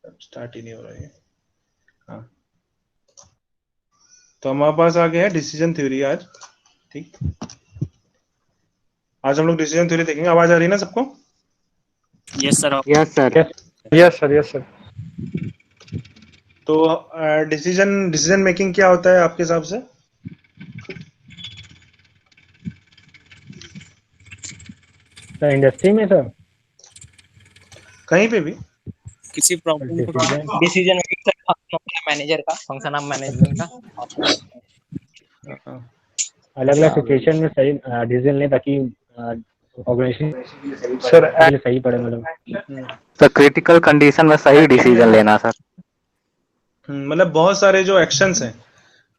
Start ही नहीं हो रहा है। हाँ, तो हमारे पास आ गया है डिसीजन थ्योरी आज। ठीक, आज हम लोग डिसीजन थ्योरी देखेंगे। आवाज आ रही है ना सबको? Yes sir. Yes sir. Yes sir, yes sir. तो डिसीजन डिसीजन मेकिंग क्या होता है आपके हिसाब से? सर इंडस्ट्री में सर कहीं पे भी। किसी प्रॉब्लम को डिसीजन डिसीजन मैनेजर का फंक्शन ऑफ मैनेजमेंट का। अलग अलग सिचुएशन में सही डिसीजन लें ताकि ऑर्गेनाइजेशन सर के लिए सही पड़े, मतलब। सर क्रिटिकल कंडीशन में सही डिसीजन लेना सर। मतलब बहुत सारे जो एक्शंस हैं,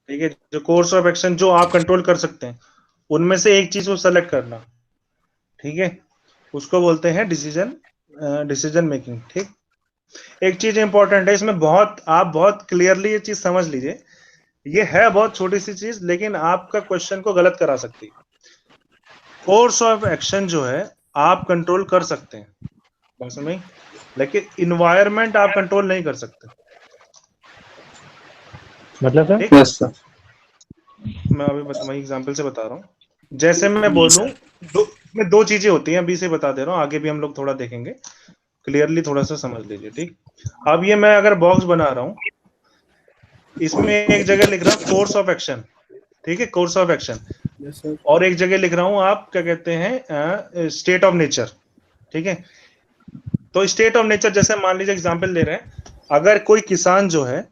ठीक है, जो कोर्स ऑफ एक्शन जो आप कंट्रोल कर सकते हैं, उनमें से एक चीज को सेलेक्ट करना, ठीक है, उसको बोलते हैं डिसीजन डिसीजन मेकिंग। ठीक, एक चीज इंपॉर्टेंट है इसमें, आप बहुत क्लियरली ये चीज समझ लीजिए। ये है बहुत छोटी सी चीज, लेकिन आपका क्वेश्चन को गलत करा सकती है। कोर्स ऑफ एक्शन जो है आप कंट्रोल कर सकते हैं, बस में, लेकिन इन्वायरमेंट आप कंट्रोल नहीं कर सकते। मतलब सर? ठीक, यस सर। मैं अभी वही एग्जांपल से बता रहा हूँ। जैसे मैं बोलूं, मैं दो चीजें होती हैं, अभी से बता दे रहा हूँ, आगे भी हम लोग थोड़ा देखेंगे, क्लियरली थोड़ा सा समझ लीजिए। ठीक, अब ये मैं अगर बॉक्स बना रहा हूं, इसमें एक जगह लिख रहा हूं कोर्स ऑफ एक्शन, ठीक है, कोर्स ऑफ एक्शन, और एक जगह लिख रहा हूं आप क्या कहते हैं स्टेट ऑफ नेचर। ठीक है, तो स्टेट ऑफ नेचर जैसे मान लीजिए एग्जांपल ले रहे हैं, अगर कोई किसान जो है,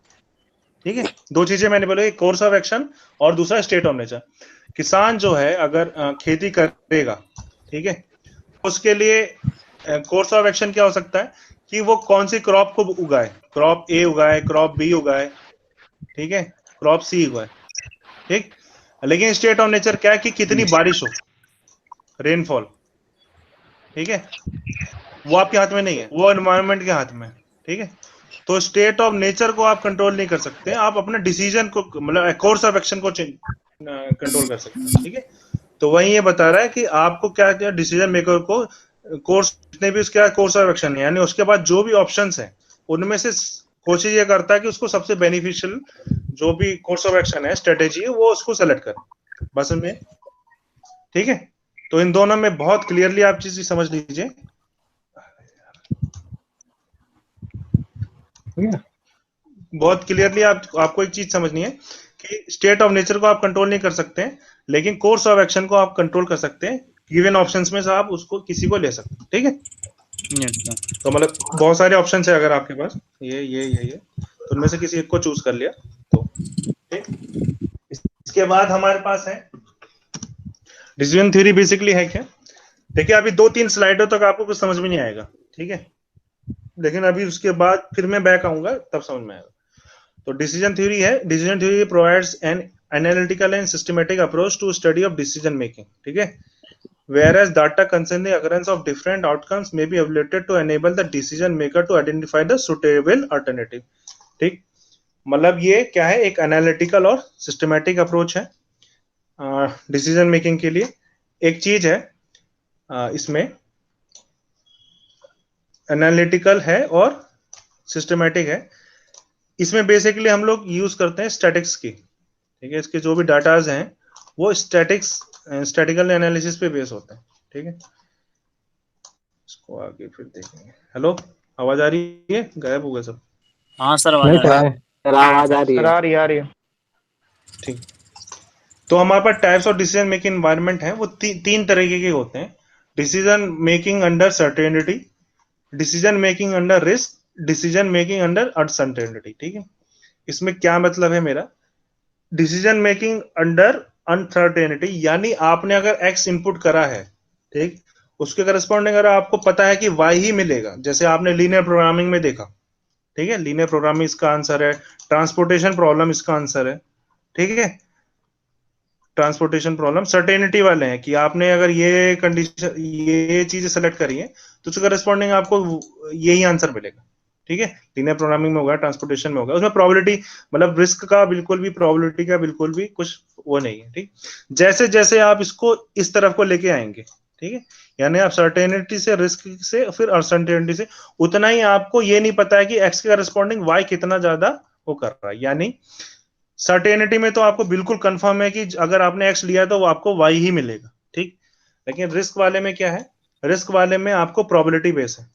ठीक है, दो चीजें मैंने बोली, कोर्स ऑफ एक्शन और दूसरा स्टेट ऑफ नेचर। किसान जो है अगर खेती करेगा, ठीक है, उसके लिए कोर्स ऑफ एक्शन क्या हो सकता है कि वो कौन सी क्रॉप को उगाए, क्रॉप ए उगाए, क्रॉप बी उगाए, ठीक है, क्रॉप सी उगाए। ठीक, लेकिन स्टेट ऑफ नेचर क्या है कि कितनी बारिश हो, रेनफॉल, ठीक है, वो आपके हाथ में नहीं है, वो एनवायरमेंट के हाथ में है। ठीक है, तो स्टेट ऑफ नेचर को आप कंट्रोल नहीं कर सकते, आप अपने डिसीजन को, मतलब कोर्स ऑफ एक्शन को कंट्रोल कर सकते हैं। ठीक है, तो वही ये बता रहा है कि आपको क्या क्या डिसीजन मेकर को कोर्स, जितने भी उसके कोर्स ऑफ एक्शन है, यानी उसके बाद जो भी ऑप्शंस हैं उनमें से कोशिश ये करता है कि उसको सबसे बेनिफिशियल जो भी कोर्स ऑफ एक्शन है, स्ट्रेटेजी है, वो उसको सेलेक्ट करे, बस में। ठीक है, तो इन दोनों में बहुत क्लियरली आप चीज समझ लीजिए। बहुत क्लियरली आपको एक चीज समझनी है कि स्टेट ऑफ नेचर को आप कंट्रोल नहीं कर सकते हैं, लेकिन कोर्स ऑफ एक्शन को आप कंट्रोल कर सकते हैं। गिवन ऑप्शंस में से आप उसको किसी को ले सकते हैं। ठीक है, तो मतलब बहुत सारे ऑप्शंस है अगर आपके पास, ये तो उनमें से किसी एक को चूज कर लिया तो ठीक। इसके बाद हमारे पास है डिसीजन थ्योरी। बेसिकली है क्या, देखिए अभी 2-3 स्लाइडों तक आपको कुछ समझ में नहीं आएगा, ठीक है, लेकिन अभी उसके बाद फिर मैं बैक आऊंगा तब समझ में आएगा। तो डिसीजन थ्योरी है, decision theory provides an analytical and systematic approach to study of decision making. ठीक है, whereas data concerning the occurrence of different outcomes may be evaluated to enable the decision maker to identify the suitable alternative। ठीक, मतलब ये क्या है, एक analytical और systematic approach है डिसीजन मेकिंग के लिए। एक चीज है इसमें एनालिटिकल है और सिस्टमैटिक है, इसमें बेसिकली हम लोग यूज करते हैं स्टैटिक्स की। ठीक है, इसके जो भी डाटाज हैं वो स्टैटिकल एनालिसिस पे बेस होते हैं। ठीक है, इसको आगे फिर देखेंगे। हेलो, आवाज आ रही है? गायब हो गए सब। हाँ सर, नहीं आवाज आ रही सर, आवाज आ रही सर है। आ रही है, आ रही है। ठीक, तो हमारे पास types of decision making environment है, वो तीन तरीके के होते हैं। Decision making under certainty, decision making under risk, decision making under uncertainty. ठीक है, इसमें क्या मतलब है मेरा, डिसीजन मेकिंग अंडर अनसर्टेनिटी, यानी आपने अगर एक्स इनपुट करा है, ठीक, उसके करस्पॉन्डिंग अगर आपको पता है कि वाई ही मिलेगा, जैसे आपने लीनियर प्रोग्रामिंग में देखा, ठीक है, लीनियर प्रोग्रामिंग इसका आंसर है, ट्रांसपोर्टेशन प्रॉब्लम इसका आंसर है। ठीक है, ट्रांसपोर्टेशन प्रॉब्लम सर्टेनिटी वाले हैं कि आपने अगर ये कंडीशन, ये चीजें सेलेक्ट करी है तो उसके करस्पॉन्डिंग आपको यही आंसर मिलेगा। ठीक है, लीनियर प्रोग्रामिंग में होगा, ट्रांसपोर्टेशन में होगा, उसमें प्रोबेबिलिटी, मतलब रिस्क का बिल्कुल भी, प्रोबेबिलिटी का बिल्कुल भी कुछ वो नहीं है। ठीक, जैसे जैसे आप इसको इस तरफ को लेके आएंगे, ठीक है, यानी आप सर्टेनिटी से, रिस्क से, फिर अनसर्टेनिटी से, उतना ही आपको ये नहीं पता है कि एक्स के करस्पॉन्डिंग वाई कितना ज्यादा वो कर रहा है। यानी सर्टेनिटी में तो आपको बिल्कुल कंफर्म है कि अगर आपने एक्स लिया तो वो आपको वाई ही मिलेगा, ठीक। लेकिन रिस्क वाले में क्या है, रिस्क वाले में आपको प्रोबेबिलिटी बेस है,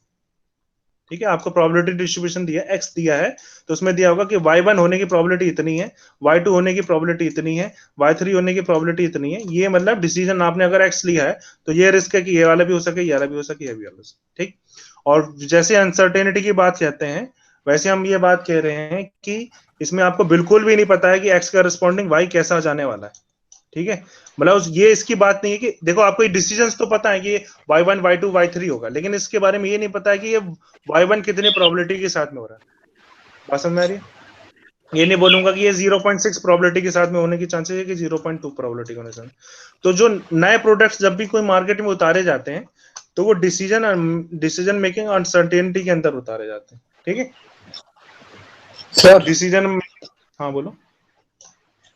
ठीक है। आपको प्रोबेबिलिटी डिस्ट्रीब्यूशन दिया, एक्स दिया है, तो उसमें दिया होगा कि y1 होने की प्रोबेबिलिटी इतनी है, y2 होने की प्रोबेबिलिटी इतनी है, y3 होने की प्रोबेबिलिटी इतनी है। ये मतलब डिसीजन आपने अगर x लिया है तो ये रिस्क है कि ये वाला भी हो सके, ये वाला भी हो सके, ये भी हो सके, ठीक। और जैसे अनसर्टेनिटी की बात कहते हैं, वैसे हम ये बात कह रहे हैं कि इसमें आपको बिल्कुल भी नहीं पता है कि x का रिस्पॉन्डिंग y कैसा जाने वाला है, ठीक है। मतलब ये इसकी बात नहीं है कि देखो आपको डिसीजंस तो पता है कि y1 y2 y3 होगा, लेकिन इसके बारे में ये नहीं पता है कि ये y1 कितनी प्रोबेबिलिटी के साथ में हो रहा है। बात समझ आ रही है? ये नहीं बोलूंगा कि ये 0.6 प्रोबेबिलिटी के साथ में होने की चांसेस है कि 0.2 प्रोबेबिलिटी होने से। तो जो नए प्रोडक्ट्स जब भी कोई मार्केट में उतारे जाते हैं तो वो डिसीजन मेकिंग अनसर्टेनिटी के अंदर उतारे जाते हैं, ठीक है सर। डिसीजन। हाँ बोलो।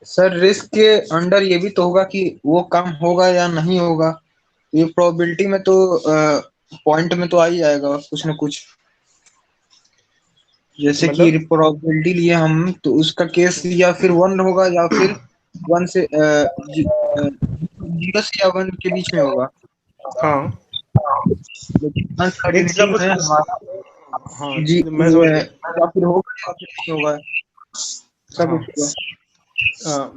सर रिस्क के अंडर ये भी तो होगा कि वो काम होगा या नहीं होगा, ये प्रोबेबिलिटी में तो पॉइंट में तो आ ही जाएगा कुछ ना कुछ। जैसे कि मतलब प्रोबेबिलिटी लिए हम तो उसका केस या फिर 1 होगा या फिर 1 से 0 से या 1 के बीच में होगा। हाँ लेकिन नहीं अनसर्टेनिटी सब में हमारा हाँ जी मैं समझ गया। या फिर होगा या फिर नहीं होगा, सब हाँ कुछ होगा।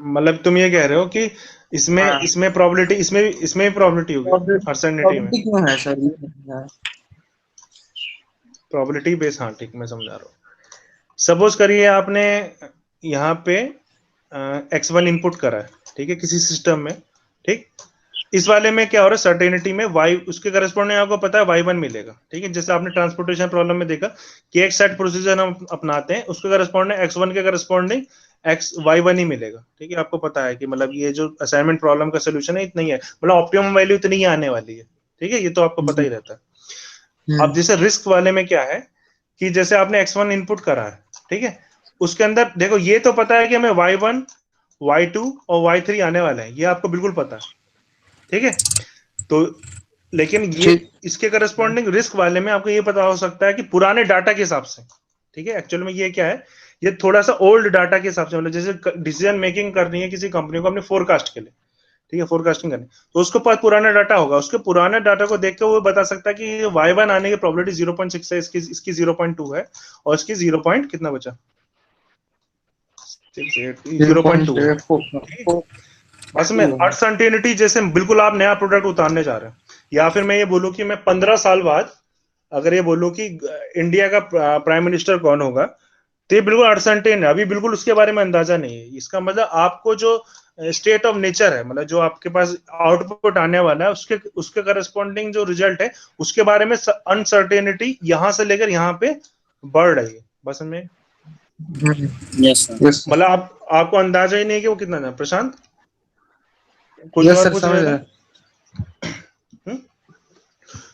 मतलब तुम ये कह रहे हो कि इसमें हाँ, इसमें प्रोबेबिलिटी, इसमें भी प्रोबेबिलिटी होगी अनसर्टेनिटी में, प्रोबेबिलिटी क्यों है सर ये? हाँ। Probability base. हाँ ठीक, मैं समझा रहा हूँ। सपोज करिए आपने यहाँ पे x1 इनपुट करा है, ठीक है, किसी सिस्टम में, ठीक। इस वाले में क्या हो रहा है, सर्टेनिटी में y उसके करस्पॉन्डिंग आपको पता है y1 मिलेगा, ठीक है। जैसे आपने ट्रांसपोर्टेशन प्रॉब्लम में देखा कि एक सेट प्रोसीजर हम अपनाते हैं, उसके करस्पॉन्डिंग x1 के करस्पॉन्डिंग y1 ही मिलेगा, ठीक है। आपको पता है कि मतलब ये जो असाइनमेंट प्रॉब्लम का सोल्यूशन है इतना ही है, मतलब ऑप्टिमम वैल्यू इतनी ही आने वाली है, ठीक है। ये तो आपको पता ही रहता है। अब जैसे रिस्क वाले में क्या है कि जैसे आपने x1 इनपुट करा है, ठीक है, उसके अंदर देखो ये तो पता है कि हमें y1 y2 और y3 आने वाले हैं, ये आपको बिल्कुल पता है, ठीक है। तो लेकिन ये ठीक। इसके करस्पॉन्डिंग रिस्क वाले में आपको ये पता हो सकता है कि पुराने डाटा के हिसाब से, ठीक है। एक्चुअल में ये क्या है, ये थोड़ा सा ओल्ड डाटा के हिसाब से, मतलब जैसे डिसीजन मेकिंग करनी है किसी कंपनी को अपने फोरकास्ट के लिए, ठीक है, फोरकास्टिंग करनी, तो उसके पास पुराना डाटा होगा, उसके पुराने डाटा को देख के वो बता सकता है कि y1 आने की प्रोबेबिलिटी 0.6 है, इसकी 0.2 है, और इसकी 0. कितना बचा, 0.2 है, ठीक है। बस में अनसर्टेनिटी जैसे बिल्कुल आप नया प्रोडक्ट उतारने जा रहे हैं, या फिर मैं ये बोलूं कि मैं 15 साल बाद अगर ये बोलूं कि इंडिया का प्राइम मिनिस्टर कौन होगा, तो ये बिल्कुल अनसर्टेन है, अभी बिल्कुल उसके बारे में अंदाजा नहीं है। इसका मतलब आपको जो स्टेट ऑफ नेचर है, मतलब जो आपके पास आउटपुट आने वाला है, उसके उसके करस्पॉन्डिंग जो रिजल्ट है उसके बारे में अनसर्टेनिटी यहां से लेकर यहाँ पे बढ़ रही है, बस में। Yes sir. मतलब आपको अंदाजा ही नहीं है कि वो कितना है। प्रशांत कोई यस सवाल सर, पूछ समझ रहे रहे। थे?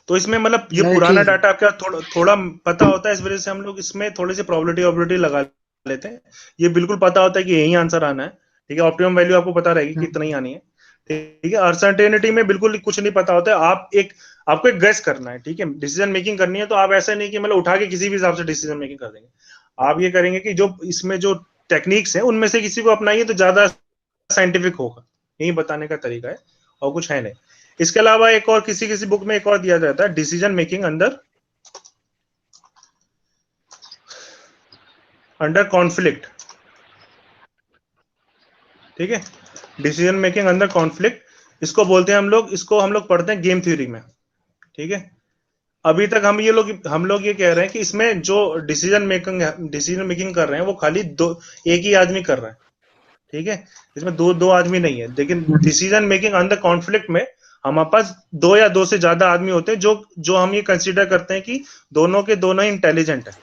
तो इसमें मतलब ये नहीं पुराना ठीक। डाटा आपका थोड़ा पता होता है, इस वजह से हम लोग इसमें थोड़ी सी प्रोबेबिलिटी लगा लेते हैं। ये बिल्कुल पता होता है कि यही आंसर आना है, ठीक है। ऑप्टिमम वैल्यू आपको पता रहेगी कि इतना ही आनी है, ठीक है। अनसर्टेनिटी में बिल्कुल कुछ नहीं पता होता है, आपको एक गेस करना है, ठीक है। डिसीजन मेकिंग करनी है तो आप ऐसा नहीं कि मतलब उठा के किसी भी हिसाब से डिसीजन मेकिंग कर देंगे। आप ये करेंगे कि जो इसमें जो टेक्निक्स है उनमें से किसी को अपनाइए तो ज्यादा साइंटिफिक होगा, यही बताने का तरीका है, और कुछ है नहीं। इसके अलावा एक और किसी किसी बुक में एक और दिया जाता है, डिसीजन मेकिंग अंडर कॉन्फ्लिक्ट, ठीक है। डिसीजन मेकिंग अंडर कॉन्फ्लिक्ट, इसको बोलते हैं इसको हम लोग पढ़ते हैं गेम थ्योरी में, ठीक है। अभी तक हम लोग ये कह रहे हैं कि इसमें जो डिसीजन मेकिंग कर रहे हैं वो खाली एक ही आदमी कर रहा है, ठीक है। इसमें दो आदमी नहीं है, लेकिन डिसीजन मेकिंग अंडर कॉन्फ्लिक्ट में हमारे पास दो या दो से ज्यादा आदमी होते हैं जो हम ये कंसीडर करते हैं कि दोनों के दोनों ही इंटेलिजेंट है,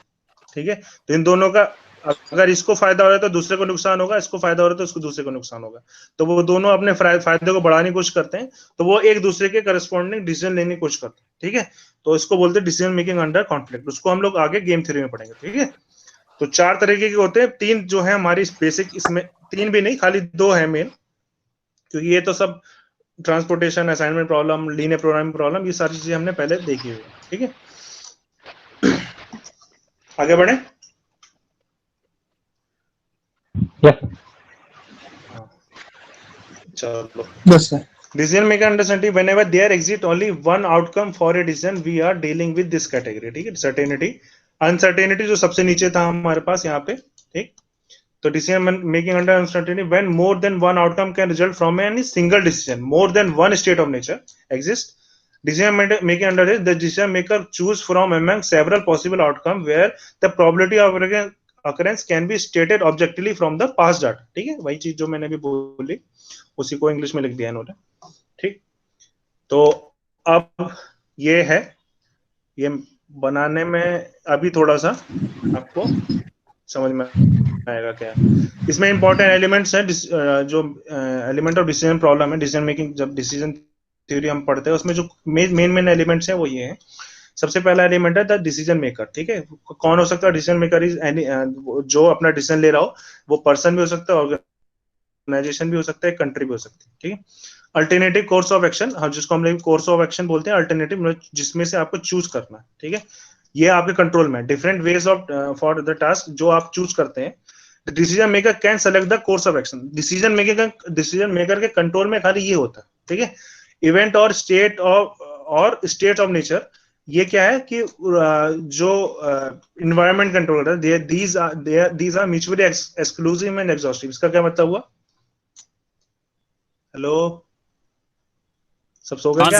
ठीक है। तो इन दोनों का अगर इसको फायदा हो रहा है तो दूसरे को नुकसान होगा, इसको फायदा हो रहा है तो उसको दूसरे को नुकसान होगा, तो वो दोनों अपने फायदे को बढ़ाने की कोशिश करते हैं, तो वो एक दूसरे के करस्पॉन्डिंग डिसीजन लेने की कोशिश करते हैं, ठीक है। तो इसको बोलते हैं डिसीजन मेकिंग अंडर कॉन्फ्लिक्ट, उसको हम लोग आगे गेम थ्योरी में पढ़ेंगे, ठीक है। तो 4 तरीके के होते हैं, 3 जो है हमारी बेसिक, इसमें 3 भी नहीं, खाली 2 है मेन, क्योंकि ये तो सब transportation, assignment problem, linear programming problem, ये सारी चीजें हमने पहले देखी हुई है। ठीक है, आगे बढ़े। यस चलो, बस sir. decision maker understanding whenever there exists only one outcome for a decision, we are dealing with this category। ठीक है, certainty, uncertainty जो सबसे नीचे था हमारे पास यहाँ पे। ठीक, तो decision making under uncertainty when more than one outcome can result from any single decision, more than one state of nature exists। decision making under this, the decision maker choose from among several possible outcome where the probability of occurrence can be stated objectively from the past data। ठीक है, वही चीज जो मैंने भी बोली उसी को इंग्लिश में लिख दिया इन्होंने। ठीक, तो अब ये है, ये बनाने में अभी थोड़ा सा आपको समझ में आएगा क्या है। इसमें इंपॉर्टेंट एलिमेंट्स हैं, जो एलिमेंट ऑफ डिसीजन प्रॉब्लम है, डिसीजन मेकिंग, जब डिसीजन थ्योरी हम पढ़ते हैं उसमें जो मेन एलिमेंट्स हैं वो ये हैं। सबसे पहला एलिमेंट है द डिसीजन मेकर। ठीक है, कौन हो सकता है डिसीजन मेकर? इज जो अपना डिसीजन ले रहा हो, वो पर्सन भी हो सकता है, ऑर्गेनाइजेशन भी हो सकता है, कंट्री भी हो सकती है। ठीक है, अल्टरनेटिव कोर्स ऑफ एक्शन, जिसको हम लोग कोर्स ऑफ एक्शन बोलते हैं, अल्टरनेटिव जिसमें से आपको चूज करना है। ठीक है, ये आपके कंट्रोल में, different ways of for the task जो आप चूज करते हैं। Decision maker can select the course of action. Decision maker के कंट्रोल में खाली ये होता है। ठीक है, इवेंट और स्टेट ऑफ नेचर, ये क्या है कि जो इन्वायरमेंट कंट्रोल करता है, these are mutually exclusive and exhaustive. इसका क्या मतलब हुआ? हेलो, सब सो गए क्या?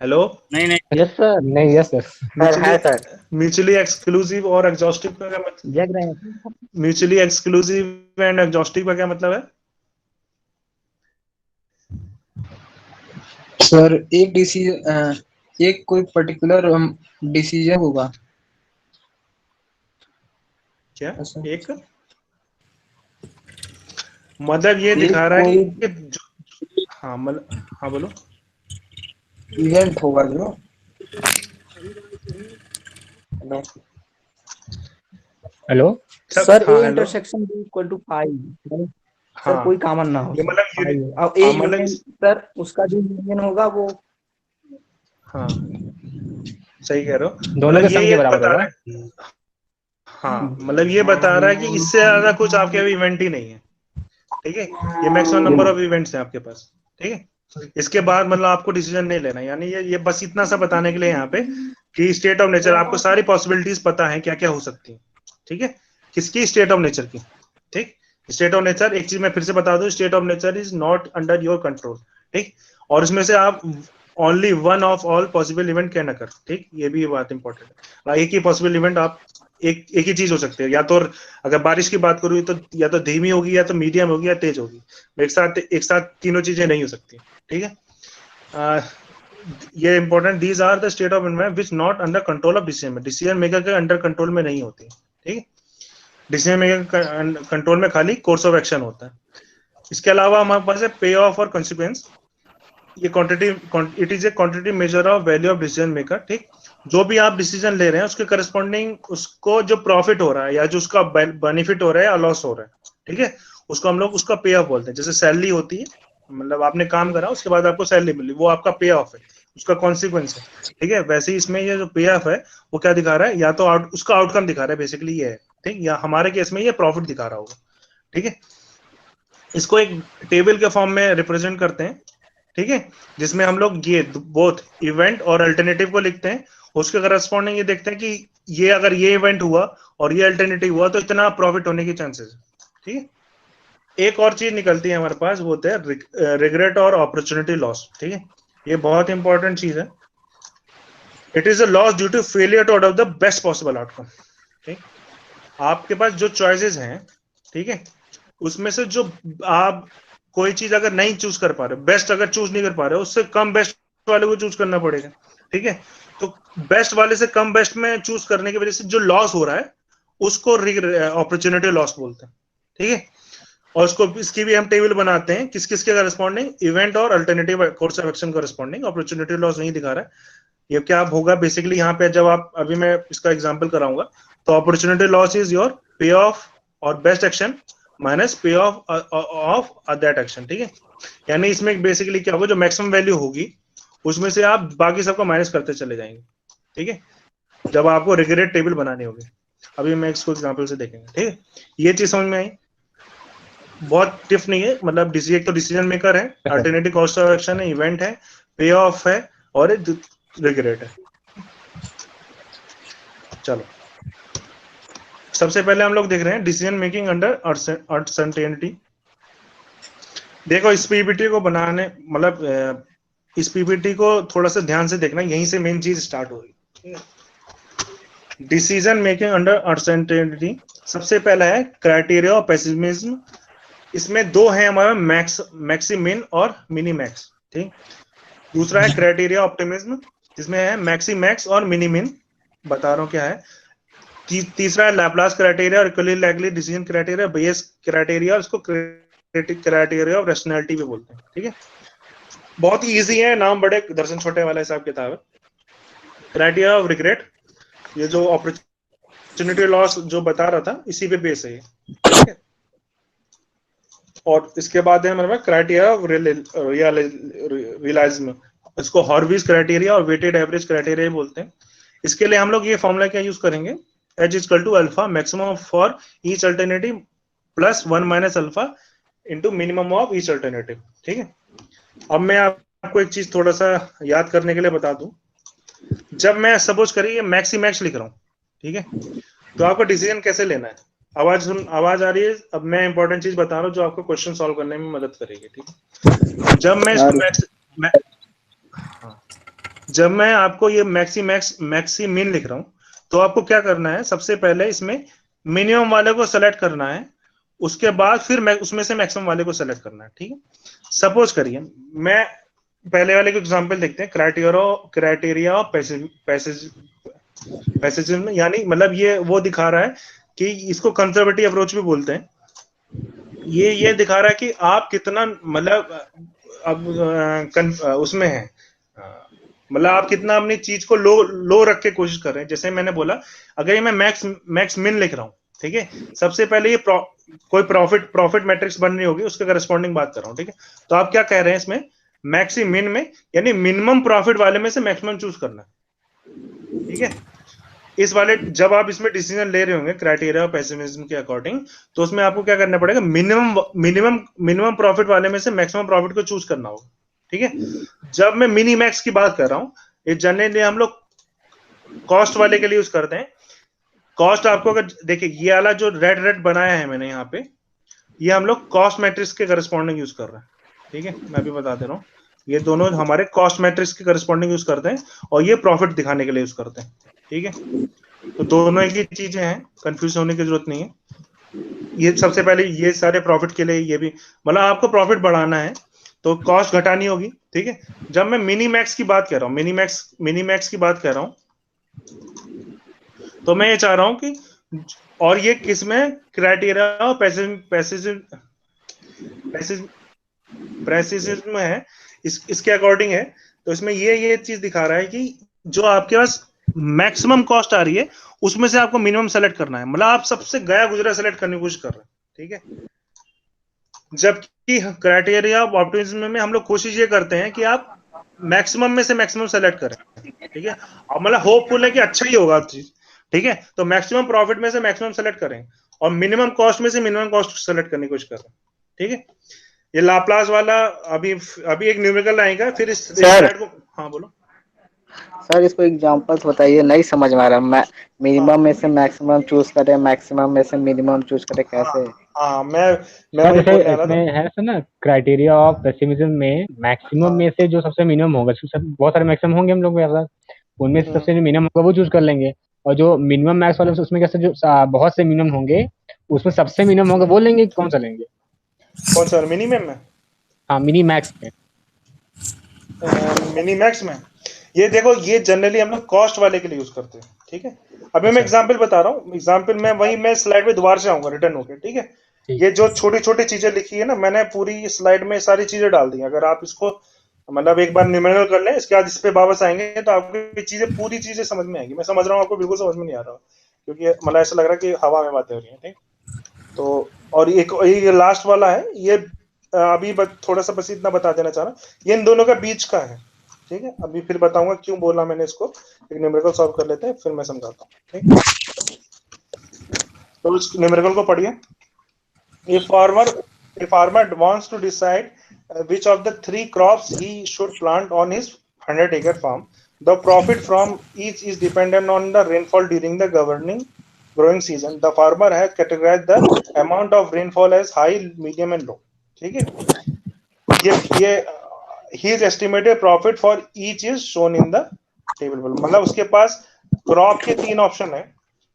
हेलो, नहीं यस सर। नहीं, यस सर। म्यूचुअली एक्सक्लूसिव और एग्जॉस्टिव का क्या मतलब? जग रहे हैं म्यूचुअली एक्सक्लूसिव एंड एग्जॉस्टिव का क्या मतलब है? सर एक डिसीजन, एक कोई पर्टिकुलर डिसीजन होगा। क्या एक मतलब ये दिखा रहा है कि हाँ मतलब, हाँ बोलो। इवेंट होगा जो हेलो सर हाँ, A hello, intersection B equal to pi, sir हाँ, कोई कॉमन ना हो ये मतलब पाई हो। अब ए हाँ, मतलब यूनियन, सर उसका जो यूनियन होगा वो, हाँ सही कह रहे हो। दोनों मतलब के सम के ये बराबर बता होगा। रहा है, हाँ मतलब ये बता रहा है कि इससे ज्यादा कुछ आपके अभी इवेंट ही नहीं है। ठीक है, ये मैक्सिमम नंबर ऑफ इवेंट्स हैं आपके पास। ठीक है, इसके बाद मतलब आपको डिसीजन नहीं लेना, यानी ये बस इतना सा बताने के लिए यहाँ पे कि स्टेट ऑफ नेचर, आपको सारी पॉसिबिलिटीज पता है क्या क्या हो सकती है। ठीक है, किसकी? स्टेट ऑफ नेचर की। ठीक, स्टेट ऑफ नेचर, एक चीज मैं फिर से बता दूं, state of nature is not under your control. ठीक, और इसमें से आप only one of all possible event can occur. ठीक, ये भी बात इंपॉर्टेंट है, एक ही पॉसिबल इवेंट आप एक ही चीज हो सकती है, या तो अगर बारिश की बात करूँ तो या तो धीमी होगी, या तो मीडियम होगी, या तेज होगी। एक साथ तीनों चीजें नहीं हो सकती। ठीक है, ये important, these are the state of environment which not under control of decision maker के अंडर कंट्रोल में नहीं होती। ठीक है, डिसीजन मेकर कंट्रोल में खाली कोर्स ऑफ एक्शन होता है। इसके अलावा हमारे पास है पे ऑफ और कॉन्सिक्वेंस। ये it is a quantitative measure of value of decision maker. ठीक, जो भी आप डिसीजन ले रहे हैं उसके करस्पॉन्डिंग उसको जो प्रॉफिट हो रहा है या जो उसका बेनिफिट हो रहा है या लॉस हो रहा है, ठीक है, उसको हम लोग उसका पे ऑफ बोलते हैं। जैसे सैलरी होती है, मतलब आपने काम करा उसके बाद आपको सैलरी मिली, वो आपका पे ऑफ है, उसका कॉन्सिक्वेंस है। ठीक है, वैसे ही इसमें ये जो पे ऑफ है वो क्या दिखा रहा है? या तो उसका आउटकम दिखा रहा है, बेसिकली ये है। ठीक, या हमारे केस में ये प्रॉफिट दिखा रहा होगा। ठीक है, इसको एक टेबल के फॉर्म में रिप्रेजेंट करते हैं। ठीक है, जिसमें हम लोग ये बोथ इवेंट और अल्टरनेटिव को लिखते हैं, उसके करस्पॉन्डिंग ये देखते हैं कि ये अगर ये इवेंट हुआ और ये अल्टरनेटिव हुआ तो इतना प्रॉफिट होने की चांसेस है। ठीक है, एक और चीज निकलती है हमारे पास, वो होता है रिग्रेट और अपॉर्चुनिटी लॉस। ठीक है, ये बहुत इंपॉर्टेंट चीज है। It is a loss due to failure to adopt the best possible outcome. ठीक, आपके पास जो चॉइसेस हैं, ठीक है, उसमें से जो आप कोई चीज अगर नहीं चूज कर पा रहे, बेस्ट अगर चूज नहीं कर पा रहे, उससे कम बेस्ट वाले को चूज करना पड़ेगा। ठीक है, तो बेस्ट वाले से कम बेस्ट में चूज करने की वजह से जो लॉस हो रहा है उसको अपॉर्चुनिटी लॉस बोलते हैं। ठीक है, और उसको इसकी भी हम टेबल बनाते हैं, किस किस के करस्पॉन्डिंग, इवेंट और alternative course of action corresponding. Opportunity loss नहीं दिखा रहा है, ये क्या होगा बेसिकली यहाँ पे, जब आप अभी मैं इसका एग्जांपल कराऊंगा, तो अपॉर्चुनिटी लॉस इज योर पे ऑफ और बेस्ट एक्शन माइनस पे ऑफ दैट एक्शन। ठीक है, यानी इसमें बेसिकली क्या होगा, जो मैक्सिमम वैल्यू होगी उसमें से आप बाकी सबको माइनस करते चले जाएंगे, ठीक है, जब आपको रिग्रेट टेबल बनानी होगी। अभी मैं इसको एग्जांपल से देखेंगे, ठीक है। ये चीज समझ में आई, बहुत टिफ नहीं है, मतलब एक तो डिसीजन मेकर है, अल्टरनेटिव कॉस्ट ऑफ एक्शन है, इवेंट है, पे ऑफ है और रिग्रेट है। चलो सबसे पहले हम लोग देख रहे हैं डिसीजन मेकिंग अंडर अनसर्टेनिटी। देखो इस पीपीटी को बनाने, मतलब इस पीपीटी को थोड़ा सा ध्यान से देखना, यहीं से मेन चीज स्टार्ट हो रही है। डिसीजन मेकिंग अंडर अनसर्टेनिटी, सबसे पहला है क्राइटेरिया ऑफ पेसिमिज्म। इसमें दो है हमारा, मैक्सिमिन और मिनी मैक्स, ठीक। दूसरा है क्राइटेरिया ऑप्टिमिज्म, जिसमें है मैक्सिमैक्स और मिनीमिन, बता रहा हूं क्या है। तीसरा है लैपलास क्राइटेरिया और equally likely decision criteria, base criteria, और इसको क्राइटेरिया ऑफ रैशनैलिटी भी बोलते हैं, ठीक है। बहुत ही इजी है, नाम बड़े दर्शन छोटे वाला हिसाब किताब है। क्राइटेरिया ऑफ रिग्रेट, ये जो अपॉर्चुनिटी लॉस जो बता रहा था, इसी पे बेस है ये, ठीक है। और इसके बाद है हमारे पास क्राइटेरिया ऑफ रियलिज्म, इसको हॉर्विज क्राइटेरिया और वेटेड एवरेज क्राइटेरिया बोलते हैं। इसके लिए हम लोग ये फॉर्मूला क्या यूज करेंगे, H equal to alpha maximum for each alternative plus 1 minus alpha into minimum of each alternative, ठीक है। अब मैं आपको एक चीज थोड़ा सा याद करने के लिए बता दूं, जब मैं सपोज करिए मैक्सी मैक्स लिख रहा हूं, ठीक है, तो आपको डिसीजन कैसे लेना है। आवाज आ रही है। अब मैं इंपॉर्टेंट चीज बता रहा हूँ जो आपको क्वेश्चन सॉल्व करने में मदद करेगी, ठीक है। जब मैं आपको ये मैक्सी मिन लिख रहा हूं, तो आपको क्या करना है, सबसे पहले इसमें मिनिमम वाले को सेलेक्ट करना है, उसके बाद फिर उसमें से मैक्सिमम वाले को सेलेक्ट करना है, ठीक है। सपोज करिए, मैं पहले वाले को एग्जांपल देखते हैं, क्राइटेरिया ऑफ पैसेजिज्म, यानी मतलब ये वो दिखा रहा है कि इसको कंजर्वेटिव अप्रोच भी बोलते हैं। ये दिखा रहा है कि आप कितना मतलब अब उसमें है, मतलब आप कितना अपनी चीज को लो रख के कोशिश कर रहे हैं। जैसे मैंने बोला, अगर ये मैं मैक्स मिन लिख रहा हूँ, ठीक है, सबसे पहले ये कोई प्रॉफिट मैट्रिक्स बन रही होगी, उसके करस्पॉन्डिंग बात कर रहा हूँ, ठीक है। तो आप क्या कह रहे हैं इसमें, मैक्सी मिन में, यानी मिनिमम प्रॉफिट वाले में से मैक्सिमम चूज करना है, ठीक है। इस वाले जब आप इसमें डिसीजन ले रहे होंगे क्राइटेरिया ऑफ पेसिमिज्म के अकॉर्डिंग, तो उसमें आपको क्या करना पड़ेगा, मिनिमम प्रॉफिट वाले में से मैक्सिमम प्रॉफिट को चूज करना होगा, ठीक है। जब मैं मिनी मैक्स की बात कर रहा हूं, ये जनरली हम लोग कॉस्ट वाले के लिए यूज करते हैं। कॉस्ट आपको अगर देखिए, ये वाला जो रेड बनाया है मैंने यहाँ पे, ये हम लोग कॉस्ट मैट्रिक्स के करस्पॉन्डिंग यूज कर रहे हैं, ठीक है। मैं भी बता दे रहा हूँ, ये दोनों हमारे कॉस्ट मैट्रिक्स के करस्पॉन्डिंग यूज करते हैं, और ये प्रॉफिट दिखाने के लिए यूज करते हैं, ठीक है। तो दोनों एक ही चीजें हैं, कंफ्यूज होने की जरूरत नहीं है। ये सबसे पहले ये सारे प्रॉफिट के लिए, ये भी मतलब आपको प्रॉफिट बढ़ाना है तो कॉस्ट घटानी होगी, ठीक है। जब मैं मिनी मैक्स की बात कर रहा हूँ, मिनी मैक्स की बात कर रहा हूँ, तो मैं ये चाह रहा हूं कि, और ये किसमें क्राइटेरिया प्रेसिज्म है, इसके अकॉर्डिंग है। तो इसमें ये चीज दिखा रहा है कि जो आपके पास मैक्सिमम कॉस्ट आ रही है, उसमें से आपको मिनिमम सेलेक्ट करना है, मतलब आप सबसे गया गुजरा सेलेक्ट करने की कोशिश कर रहे हैं, ठीक है। जबकि क्राइटेरिया ऑफ ऑप्टिमिज्म में हम लोग कोशिश ये करते हैं कि आप मैक्सिमम में से मैक्सिमम सेलेक्ट करें, ठीक है। और मतलब होपफुल है कि अच्छा ही होगा चीज, ठीक है। तो मैक्सिमम प्रॉफिट में से मैक्सिमम सेलेक्ट करें, और मिनिमम कॉस्ट में से मिनिमम कॉस्ट सेलेक्ट करने की कोशिश करें, ठीक है। ये लाप्लास वाला अभी एक न्यूमेरिकल आएगा, फिर इस स्लाइड को, हाँ बोलो सर, इसको एग्जांपल्स बताइए, नहीं समझ में आ रहा। मिनिमम में से मैक्सिमम चूज करें, मैक्सिमम में से मिनिमम चूज करें, कैसे? हाँ मैं वही बोलने वाला था। इसमें है सर ना, क्राइटेरिया ऑफ पेसिमिज्म में मैक्सिमम में से जो सबसे मिनिमम होगा, बहुत सारे मैक्सिमम होंगे हम लोग के पास, उनमें से सबसे मिनिमम होगा वो चूज कर लेंगे, और जो मिनिमम मैक्स वाले उसमें कैसे जो बहुत से मिनिमम होंगे, उसमें सबसे मिनिमम होगा वो लेंगे, कौन सा लेंगे? कौन सा मिनिमम में? हाँ, मिनी मैक्स में। मिनी मैक्स में ये देखो, ये जनरली हम लोग कॉस्ट वाले के लिए यूज करते हैं, ठीक है। अभी मैं एग्जांपल बता रहा हूँ, एग्जांपल में मैं स्लाइड पे दोबारा से आऊंगा रिटर्न होके, ठीक है। ये जो छोटी छोटी चीजें लिखी है ना, मैंने पूरी स्लाइड में सारी चीजें डाल दी। अगर आप इसको मतलब एक बार न्यूमेरिकल कर लें, इसके बाद इस पे वापस आएंगे तो आपको ये चीजें पूरी चीजें समझ में आएंगी। मैं समझ रहा हूँ आपको बिल्कुल समझ में नहीं आ रहा, क्योंकि मतलब ऐसा लग रहा है कि हवा में बातें हो रही है, ठीक। तो और एक लास्ट वाला है, ये अभी थोड़ा सा बस इतना बता देना चाह रहा हूँ, ये इन दोनों का बीच का है, ठीक है। अभी फिर बताऊंगा क्यों बोला मैंने इसको, एक न्यूमेरिकल सॉल्व कर लेते हैं फिर मैं समझाता हूँ, ठीक। तो इस न्यूमेरिकल को पढ़िए। A farmer wants to decide which of the three crops he should plant on his 100-acre farm. The profit from each is dependent on the rainfall during the growing season. The farmer has categorized the amount of rainfall as high, medium and low. ठीक है, ये his estimated profit for each is shown in the table below. मतलब उसके पास crop के 3 option है,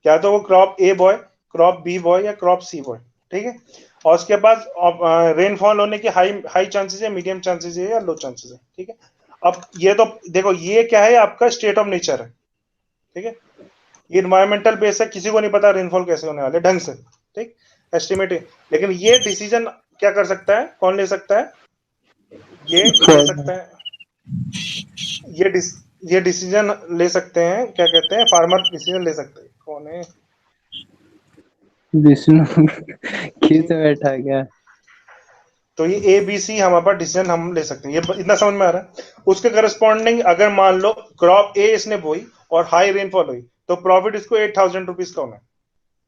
या तो वो crop A boy, crop B boy या क्रॉप सी बॉय, ठीक है। और उसके पास रेनफॉल होने के हाई चांसेस है, मीडियम चांसेस है या लो चांसेस है, ठीक है। अब ये तो देखो, ये क्या है, आपका स्टेट ऑफ नेचर है, ठीक है। ये इन्वायरमेंटल बेस है, किसी को नहीं पता रेनफॉल कैसे होने वाले ढंग से, ठीक, एस्टिमेट। लेकिन ये डिसीजन क्या कर सकता है, कौन ले सकता है, ये ले सकता है, ये डिसीजन ले सकते हैं, क्या कहते हैं, फार्मर डिसीजन ले सकते हैं। कौन है विष्णु खींच बैठा क्या? तो ये ए बी सी हमारे पास डिसीजन हम ले सकते हैं, ये इतना समझ में आ रहा है। उसके करस्पॉन्डिंग अगर मान लो क्रॉप ए इसने बोई और हाई रेनफॉल हुई तो प्रॉफिट इसको 8,000 रुपीज का होना है,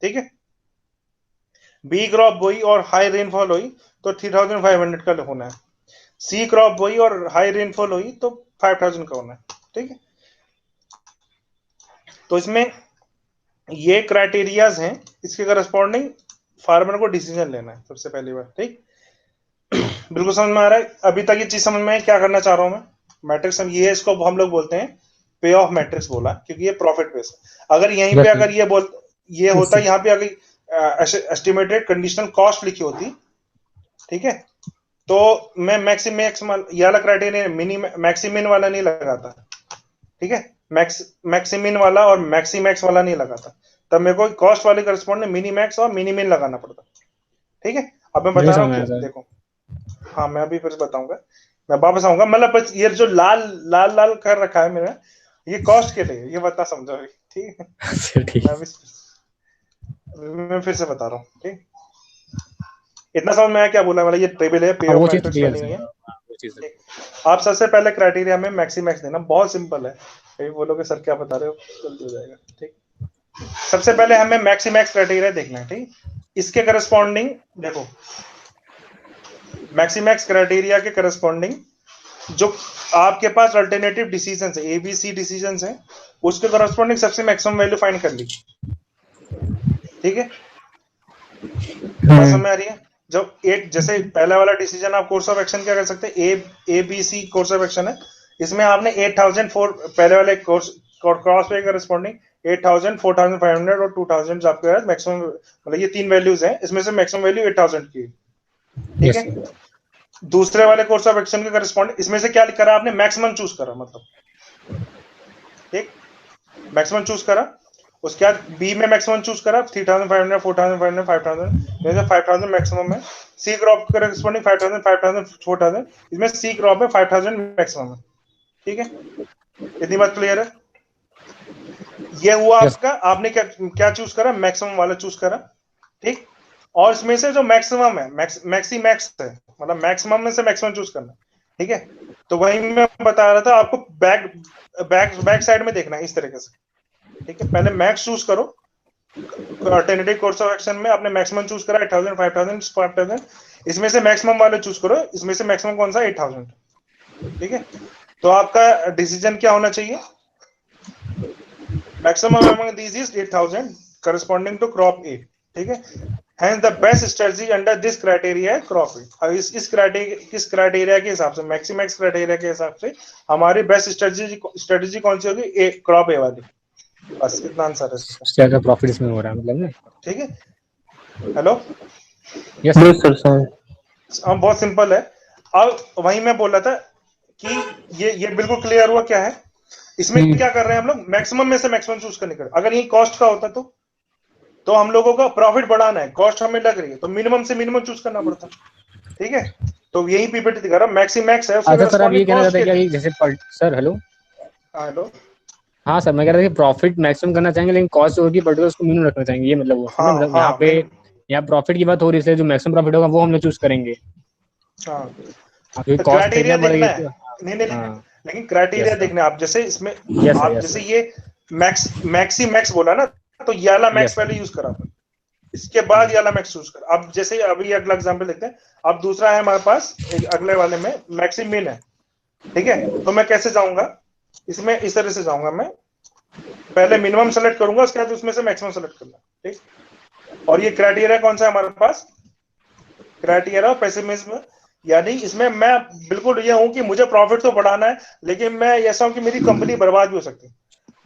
ठीक है। बी क्रॉप बोई और हाई रेनफॉल हुई तो 3,500 का होना है। सी क्रॉप बोई और हाई रेनफॉल हुई तो 5,000 का होना है, ठीक है। तो इसमें ये क्राइटेरियाज हैं, इसके करस्पॉन्डिंग फार्मर को डिसीजन लेना है सबसे पहली बार, ठीक। बिल्कुल समझ में आ रहा है अभी तक ये चीज समझ में है क्या करना चाह रहा हूं मैं, मैट्रिक्स ये इसको हम लोग बोलते हैं पे ऑफ मैट्रिक्स बोला, क्योंकि ये प्रॉफिट बेस है। अगर यहीं पे अगर ये होता यहाँ पे अगर एस्टिमेटेड कंडीशनल कॉस्ट लिखी होती, ठीक है, तो मैं मैक्सिमैक्स ये वाला क्राइटेरिया मैक्सिमिन वाला नहीं लगाता, ठीक है। मैक्सिमिन वाला और मैक्सीमैक्स वाला नहीं लगाता, तब मेरे को कॉस्ट वाले करस्पॉन्डिंग मिनीमैक्स और मिनीमिन लगाना पड़ता, ठीक है। अब मैं बता रहा हूँ, देखो हाँ मैं अभी फिर बताऊंगा, मैं वापस आऊंगा। मतलब बस ये जो लाल लाल लाल कर रखा है मेरा, ये कॉस्ट के लिए, ये बता समझो अभी, ठीक है। मैं फिर से बता रहा हूँ, ठीक। इतना समझ में आया क्या बोला, मतलब ये टेबल है, पे ऑफ मैट्रिक्स बनी है। आप सबसे पहले क्राइटेरिया में मैक्सिमैक्स देना, बहुत सिंपल है। कहीं बोलोगे सर क्या बता रहे हो, जल्दी हो जाएगा, ठीक। सबसे पहले हमें मैक्सिमैक्स क्राइटेरिया देखना है, ठीक। इसके करस्पॉन्डिंग देखो, मैक्सिमैक्स क्राइटेरिया के करस्पॉन्डिंग जो आपके पास अल्टरनेटिव डिसीजंस है, एबीसी डिसीजंस है, उसके करस्पॉन्डिंग सबसे मैक्सिमम वैल्यू फाइंड कर ली, ठीक है। बात समझ में आ रही है। जब एक जैसे पहला वाला डिसीजन आप कोर्स ऑफ एक्शन क्या कर सकते हैं, A B C course of action है, इसमें आपने 8,004 पहले वाले कोर्स क्रॉस पे करस्पॉन्डिंग 8,000, 4,500 और 2,000 आपके पास मैक्सिमम, मतलब ये 3 वैल्यूज हैं, इसमें से मैक्सिमम वैल्यू 8,000 की, ठीक है। दूसरे वाले कोर्स ऑफ एक्शन के करस्पॉन्डिंग इसमें से क्या करा आपने, मैक्सिमम चूज करा, मतलब ठीक, मैक्सिमम चूज करा। उसके बाद बी में मैक्सिमम चूज करा 3,500, 4,500, 5,000, 5,000 मैक्सिमम है। सी क्रॉप के करस्पॉन्डिंग 5,000, 5,000, 4,000, इसमें सी क्रॉप है 5,000 मैक्सिमम है, ठीक है। इतनी बात क्लियर है। ये हुआ आपका, आपने क्या चूज करा, मैक्सिमम वाला चूज करा, ठीक। और इसमें से जो मैक्सिमम है, मैक्सी मैक्स है, मतलब मैक्सिमम में से मैक्सिमम चूज करना, ठीक है। तो वही मैं बता रहा था आपको, बैक साइड में देखना है इस तरीके से, ठीक है। पहले मैक्स चूज करो, अल्टरनेटिव कोर्स ऑफ एक्शन में आपने मैक्सिमम चूज करा 8,000, 5,000, 5,000, इसमें से मैक्सिमम वाले चूज करो, इसमें से मैक्सिमम कौन सा, 8,000, ठीक है। तो आपका डिसीजन क्या होना चाहिए, maximum among these is 8,000 corresponding to crop A, ठीक है। Hence the best strategy under this criteria है क्रॉप ए। अब इस क्राइटेरिया के हिसाब से, मैक्सिमैक्स क्राइटेरिया के हिसाब से हमारी बेस्ट स्ट्रेटजी कौन सी होगी, ए क्रॉप ए वाली। बस इतना आंसर है इसका। क्या प्रॉफिट इसमें हो रहा है मतलब ना, ठीक है। Hello, yes sir. हाँ बहुत सिंपल है। अब वही मैं बोल रहा था कि ये बिल्कुल क्लियर हुआ क्या है इसमें, क्या कर रहे हैं हम लोग, मैक्सिमम में से मैक्सिमम चूज करने का। अगर ये कॉस्ट का होता तो हम लोगों का प्रॉफिट बढ़ाना है, कॉस्ट हमें लग रही है तो मिनिमम से मिनिमम चूज करना पड़ता, ठीक है। तो यही पीपीटी दिखा रहा, मैक्सिमैक्स है। अच्छा सर, आप ये कहना चाहते हैं कि जैसे सर हेलो, हेलो, हाँ सर, मैं कह रहा था कि प्रॉफिट मैक्सिमम करना चाहेंगे लेकिन कॉस्ट होगी पर्टिकुलर उसको मिनिमम रखना चाहेंगे, ये मतलब वो मतलब यहाँ पे यहाँ प्रॉफिट की बात हो रही है, इसलिए जो मैक्सिमम प्रॉफिट होगा वो हम लोग चूज करेंगे। हाँ आपकी तो कॉस्ट थी क्राइटेरिया ना बढ़ देखना गई है। तो। नहीं नहीं नहीं, हाँ। लेकिन क्राइटेरिया यस सर। देखना है आप, जैसे इसमें यस सर। आप यस जैसे सर। ये मैक्सी मैक्स बोला ना, तो ये वाला मैक्स यस सर। पहले यूज करा आपने, इसके बाद ये वाला मैक्स यूज कर। अब जैसे अभी अगला एग्जांपल देखते हैं। अब दूसरा है हमारे पास, एक अगले वाले में मैक्सिम मिन है, ठीक है। तो मैं कैसे जाऊंगा इसमें, इस तरह से जाऊंगा मैं, पहले मिनिमम सेलेक्ट करूंगा, उसके बाद उसमें से मैक्सिमम सेलेक्ट करना, ठीक। और ये क्राइटेरिया कौन सा है हमारे पास, क्राइटेरिया ऑफ पेसिमिज्म। यानी इसमें मैं बिल्कुल ये हूं कि मुझे प्रॉफिट तो बढ़ाना है, लेकिन मैं ऐसा हूं कि मेरी कंपनी बर्बाद भी हो सकती है।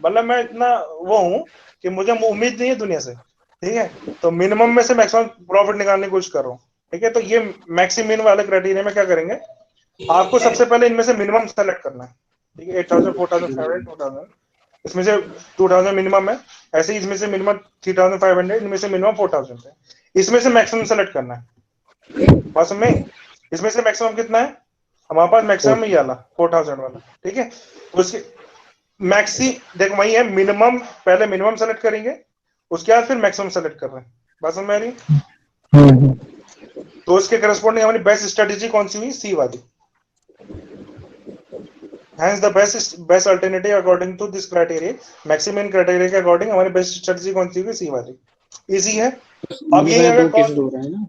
मतलब मैं इतना वो हूं कि मुझे उम्मीद नहीं है दुनिया से, ठीक है। तो मिनिमम में से मैक्सिमम प्रॉफिट निकालने की कोशिश कर रहा हूँ, ठीक है। तो ये मैक्सिमम वाले क्राइटेरिया में क्या करेंगे, आपको सबसे पहले इनमें से मिनिमम सेलेक्ट करना है, ठीक है। 8000, 4500, 2000, इसमें से 2000 मिनिमम है। ऐसे ही इसमें से मिनिमम 3500, इनमें से मिनिमम 4000 है। इसमें से मैक्सिमम सेलेक्ट करना है, बस में। इसमें से मैक्सिमम कितना है हमारे पास, मैक्सिमम ये वाला 4000 वाला, ठीक है। तो उसके मैक्सी देखो वही है, मिनिमम पहले मिनिमम सेलेक्ट करेंगे, उसके बाद फिर मैक्सिमम सेलेक्ट कर रहे हैं, बस समझ में आ रही है? तो उसके करस्पॉन्डिंग हमारी बेस्ट स्ट्रेटेजी कौन सी हुई, सी वाली। Hence the best alternative according to this criteria, maximum criteria के अकॉर्डिंग हमारी बेस्ट स्ट्रेटजी कौन सी होगी, सी वाली। इजी है। अब ये यही वाले अगर दो केसेस कॉस्ट, हो रहे हैं ना।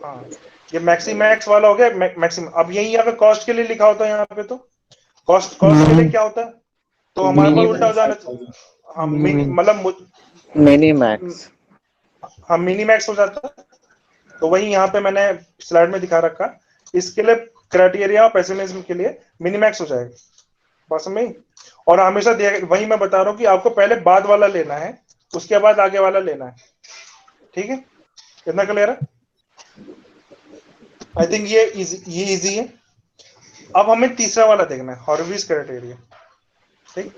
हाँ ये मैक्स वाला हो गया मैक्सिमम। अब यही अगर कॉस्ट के लिए लिखा होता है यहाँ पे, तो कॉस्ट के लिए क्या होता है, तो हमारे पास मिनिमम उल्टा हो जाना, 5000। हम मिनिमम मतलब मिनी मैक्स। हम मिनी मैक्स हो जाता है। तो वही यहाँ पे मैंने स्लाइड में दिखा रखा, इसके लिए क्राइटेरिया और पेसिमिज्म के लिए मिनी मैक्स हो जाएगा, बस में। और हमेशा वही मैं बता रहा हूँ कि आपको पहले बाद वाला लेना है, उसके बाद आगे वाला लेना है, ठीक है। कितना क्लियर है? आई थिंक ये इजी है। अब हमें तीसरा वाला देखना है, हॉर्विज क्राइटेरिया, ठीक।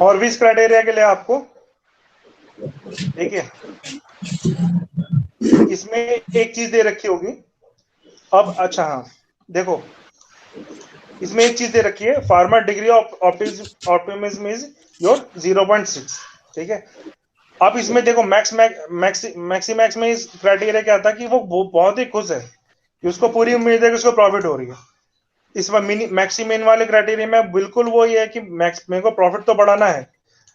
हॉर्विज क्राइटेरिया के लिए आपको देखिए, इसमें एक चीज दे रखी होगी। अब अच्छा हाँ देखो, इसमें एक चीज दे रखी है, farmer degree of optimism is your 0.6, ठीक है। अब इसमें देखो मैक्सी में इस क्राइटेरिया क्या था कि वो बहुत ही खुश है कि उसको पूरी उम्मीद है कि उसको प्रॉफिट हो रही है। इस मैक्सिमिन वाले क्राइटेरिया में बिल्कुल वो ये है कि मेरे को प्रॉफिट तो बढ़ाना है,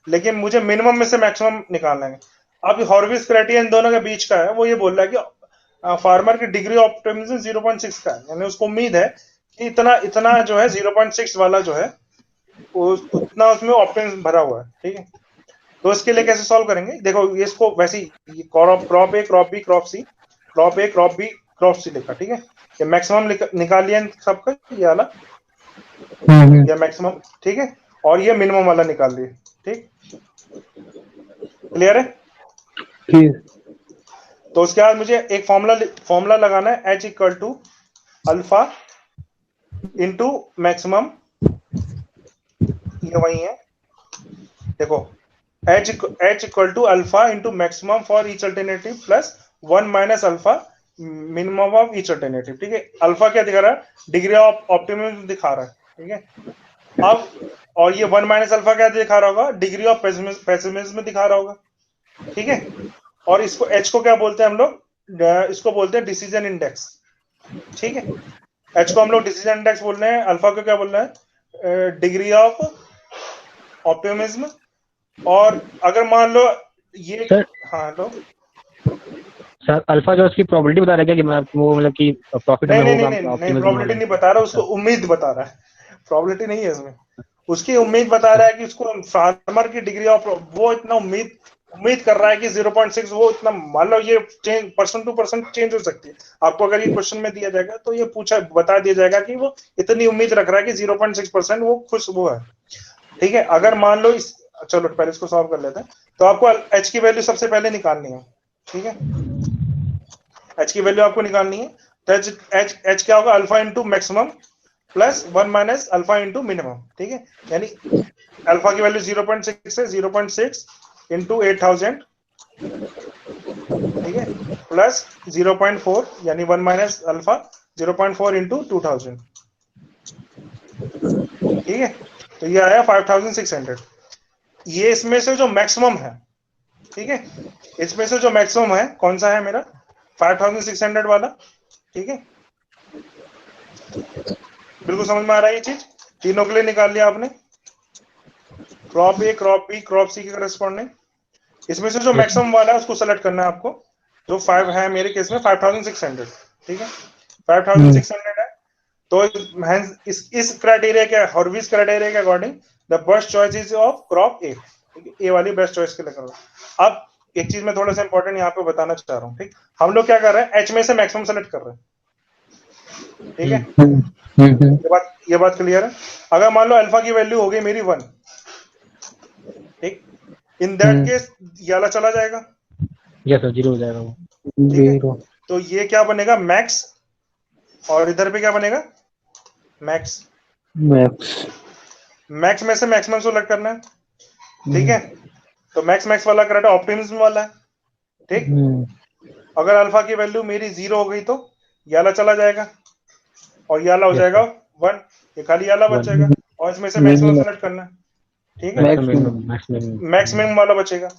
लेकिन मुझे मिनिमम में से मैक्सिमम निकालना है। अब हॉर्विज क्राइटेरिया इन दोनों के बीच का है, वो ये बोल रहा है कि फार्मर की डिग्री ऑफ ऑप्टिमिज्म 0.6 का है, यानी उसको उम्मीद है कि इतना इतना जो है 0.6 वाला जो है उतना उसमें ऑप्टिमिज्म भरा हुआ है, ठीक है। तो इसके लिए कैसे सॉल्व करेंगे, देखो ये इसको वैसे ही क्रॉप ए क्रॉप बी क्रॉप सी, क्रॉप ए क्रॉप बी क्रॉप सी लिखा, ठीक है। ये मैक्सिमम निकाल लिया सबका, ये वाला या मैक्सिमम, ठीक है। और ये मिनिमम वाला निकाल लिए, ठीक। क्लियर है? तो उसके बाद मुझे एक फॉर्मूला लगाना है, H equal to alpha into maximum, ये वही है। देखो H equal to alpha into maximum for each alternative plus 1 minus alpha minimum of each alternative, ठीक है। अल्फा क्या दिखा रहा है, डिग्री ऑफ ऑप्टिमिज्म दिखा रहा है, ठीक है। अब और ये 1 माइनस अल्फा क्या दिखा रहा होगा, डिग्री ऑफ पेसिमिज्म दिखा रहा होगा, ठीक है। और इसको H को क्या बोलते हैं हम लोग, इसको बोलते हैं डिसीजन इंडेक्स, ठीक है। H को हम लोग डिसीजन इंडेक्स बोल रहे हैं, अल्फा को क्या बोल रहे हैं, डिग्री ऑफ ऑप्टिमिज्म। और अगर मान लो ये सर हाँ लो, सर अल्फा जो उसकी प्रोबेबिलिटी बता रहा है क्या कि मैं वो मतलब कि प्रॉफिट नहीं में नहीं नहीं होगा नहीं नहीं, ऑप्टिमिज्म प्रोबेबिलिटी वाला। नहीं बता रहा, उसको अच्छा। उम्मीद बता रहा है। प्रोबेबिलिटी नहीं है इसमें, उसकी उम्मीद बता रहा है कि उसको फार्मर की डिग्री ऑफ, वो इतना उम्मीद कर रहा है कि 0.6 वो इतना, मान लो ये change person to person change हो सकती है। आपको अगर ये क्वेश्चन में दिया जाएगा तो ये बता दिया जाएगा कि वो इतनी उम्मीद रख रहा है कि 0.6% वो खुश वो है, ठीक है। अगर मान लो इस, चलो पहले इसको सॉल्व कर लेते हैं। तो आपको H की वैल्यू सबसे पहले निकालनी है, ठीक है। H की वैल्यू आपको निकालनी है, तो H क्या होगा, alpha into maximum plus 1 minus alpha into minimum, ठीक है। यानी अल्फा की वैल्यू 0.6 है, 0.6 इंटू 8000, ठीक है, प्लस 0.4 यानी 1 माइनस अल्फा 0.4 इंटू 2000, ठीक है। तो ये आया 5600। ये इसमें से जो मैक्सिमम है, ठीक है, इसमें से जो मैक्सिमम है कौन सा है मेरा, 5600 वाला। ठीक है, बिल्कुल समझ में आ रहा है ये चीज? तीनों के लिए निकाल लिया आपने, क्रॉप ए, क्रॉप बी, क्रॉप सी के करस्पॉन्डिंग। इसमें से जो मैक्सिमम वाला है उसको सेलेक्ट करना है आपको, जो 5 है मेरे केस में 5600, ठीक है, 5600 है। तो इस क्राइटेरिया के, हॉर्विस क्राइटेरिया के according the best choice is of crop A, A वाली बेस्ट चॉइस के लिए करो। अब एक चीज मैं थोड़ा सा इंपॉर्टेंट यहाँ पे बताना चाह रहा हूँ, ठीक, हम लोग क्या कर रहे हैं, एच में से मैक्सिमम सेलेक्ट कर रहे हैं, ठीक है, ये बात क्लियर है। अगर मान लो अल्फा की वैल्यू हो गई मेरी 1, ठीक, इन दैट केस ये वाला चला जाएगा, यस सर, 0 हो जाएगा वो। ठीक है, तो ये क्या बनेगा, मैक्स, और इधर पे क्या बनेगा, मैक्स। मैक्स में से मैक्सिमम सेलेक्ट करना है, ठीक है, तो मैक्स वाला करेक्ट ऑप्टिमिज्म वाला है, ठीक। अगर अल्फा की वैल्यू मेरी 0 हो गई तो याला चला जाएगा, और याला हो जाएगा 1, ये खाली याला बचेगा, और इसमें से मैक्सिमम सेलेक्ट करना है, ठीक है, मैक्सिमम वाला बचेगा,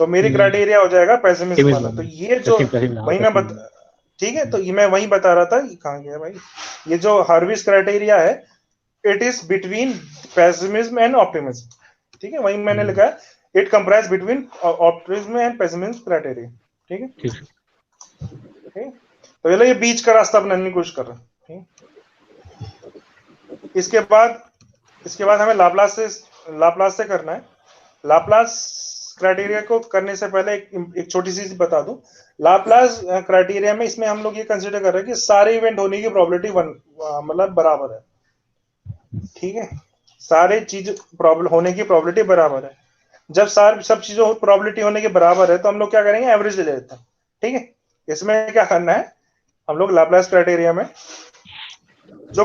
तो मेरी क्राइटेरिया हो जाएगा पेसिमिज्म वाला। तो ये जो वही मैं ठीक है, तो ये मैं वही बता रहा था, कहाँ गया भाई, ये जो हार्विस क्राइटेरिया है, it is between pessimism and optimism, ठीक है, वही मैंने लिखा है, it comprise between optimism and pessimism criteria, ठीक है, ठीक है। तो ये बीच का रास्ता अपनाने की कोशिश कर रहे हैं, ठीक। इसके बाद हमें लाप्लास से करना है। लाप्लास क्राइटेरिया को करने से पहले एक छोटी सी बता दूं, लाप्लास क्राइटेरिया में इसमें हम लोग ये कंसीडर कर रहे हैं कि सारे इवेंट होने की प्रोबेबिलिटी मतलब बराबर है, ठीक है, सारे चीज होने की प्रोबेबिलिटी बराबर है। जब सब चीजों प्रोबेबिलिटी होने के बराबर है तो हम लोग क्या करेंगे, एवरेज ले लेते हैं, ठीक है। इसमें क्या करना है, हम लोग लाप्लास क्राइटेरिया में जो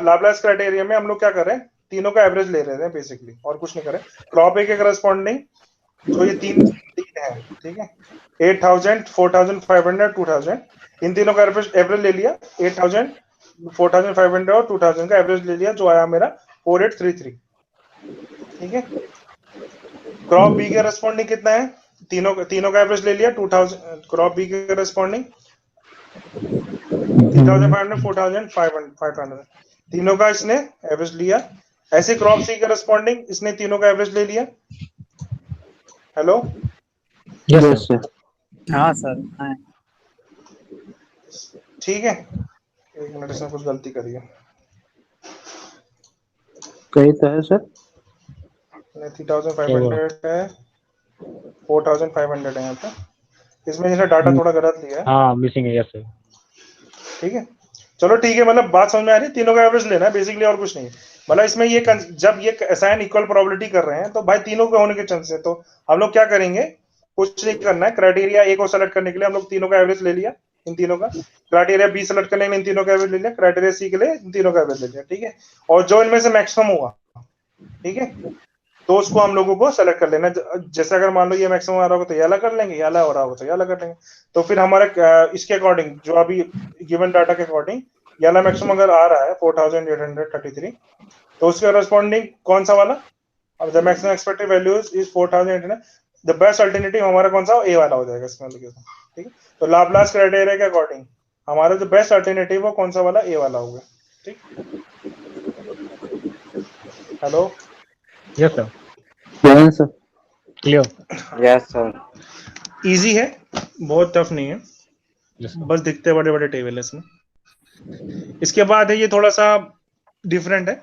लाप्लास क्राइटेरिया में हम लोग क्या कर रहे हैं, तीनों का एवरेज ले रहे हैं बेसिकली, और कुछ नहीं कर रहे। क्रॉप ए के करस्पॉन्डिंग जो ये तीन है, ठीक है, 8000, 4500, 2000, इन तीनों का एवरेज ले लिया, 8000, 4500 और 2000 का एवरेज ले लिया, जो आया मेरा 4833, ठीक है। क्रॉप बी के करस्पॉन्डिंग कितना है, तीनों का एवरेज ले लिया, 2000, क्रॉप बी के करस्पॉन्डिंग 3500, 4500, तीनों का इसने एवरेज लिया। ऐसे क्रॉप सी के करस्पॉन्डिंग इसने तीनों का एवरेज ले लिया। Hello, yes sir. हाँ सर, हाँ। ठीक है, एक मिनट, इसमें कुछ गलती करी है, कही तो है सर, 3500 है, 4500 है यहाँ पे, इसमें इसने डाटा थोड़ा गलत लिया है, हाँ मिसिंग है, यस सर। ठीक है, चलो ठीक है, मतलब बात समझ में आ रही है, तीनों का एवरेज लेना है बेसिकली, और कुछ नहीं। मतलब इसमें ये जब ये असाइन इक्वल प्रोबेबिलिटी कर रहे हैं तो भाई तीनों के होने के चांस है, तो हम लोग क्या करेंगे, कुछ नहीं करना है, क्राइटेरिया ए को सेलेक्ट करने के लिए हम लोग तीनों का एवरेज ले लिया, इन तीनों का, क्राइटेरिया बी सेलेक्ट करने के लिए इन तीनों का एवरेज ले लिया, क्राइटेरिया सी के लिए इन तीनों का एवरेज ले लिया, ठीक है, और जो इनमें से मैक्सिमम होगा, ठीक है, तो उसको हम लोगों को सेलेक्ट कर लेना। जैसे अगर मान लो ये मैक्सिमम आ रहा होगा तो याला कर लेंगे, याला हो रहा होगा तो याला कर लेंगे। तो फिर हमारे इसके अकॉर्डिंग, जो अभी गिवन डाटा के अकॉर्डिंग याला मैक्सिमम अगर आ रहा है 4833, तो उसके करस्पॉन्डिंग कौन सा वाला, अब the maximum expected value is 4800, the best alternative हमारा कौन सा, ए वाला हो जाएगा इसमें, ठीक है। तो लाप्लास क्राइटेरिया के अकॉर्डिंग हमारा जो बेस्ट अल्टरनेटिव वो कौन सा वाला, ए वाला होगा, ठीक। Hello, yes sir, sir clear. Yes sir. Easy है, बहुत टफ नहीं है, यस बस दिखते बड़े बड़े टेबल है इसमें। इसके बाद है ये थोड़ा सा डिफरेंट है,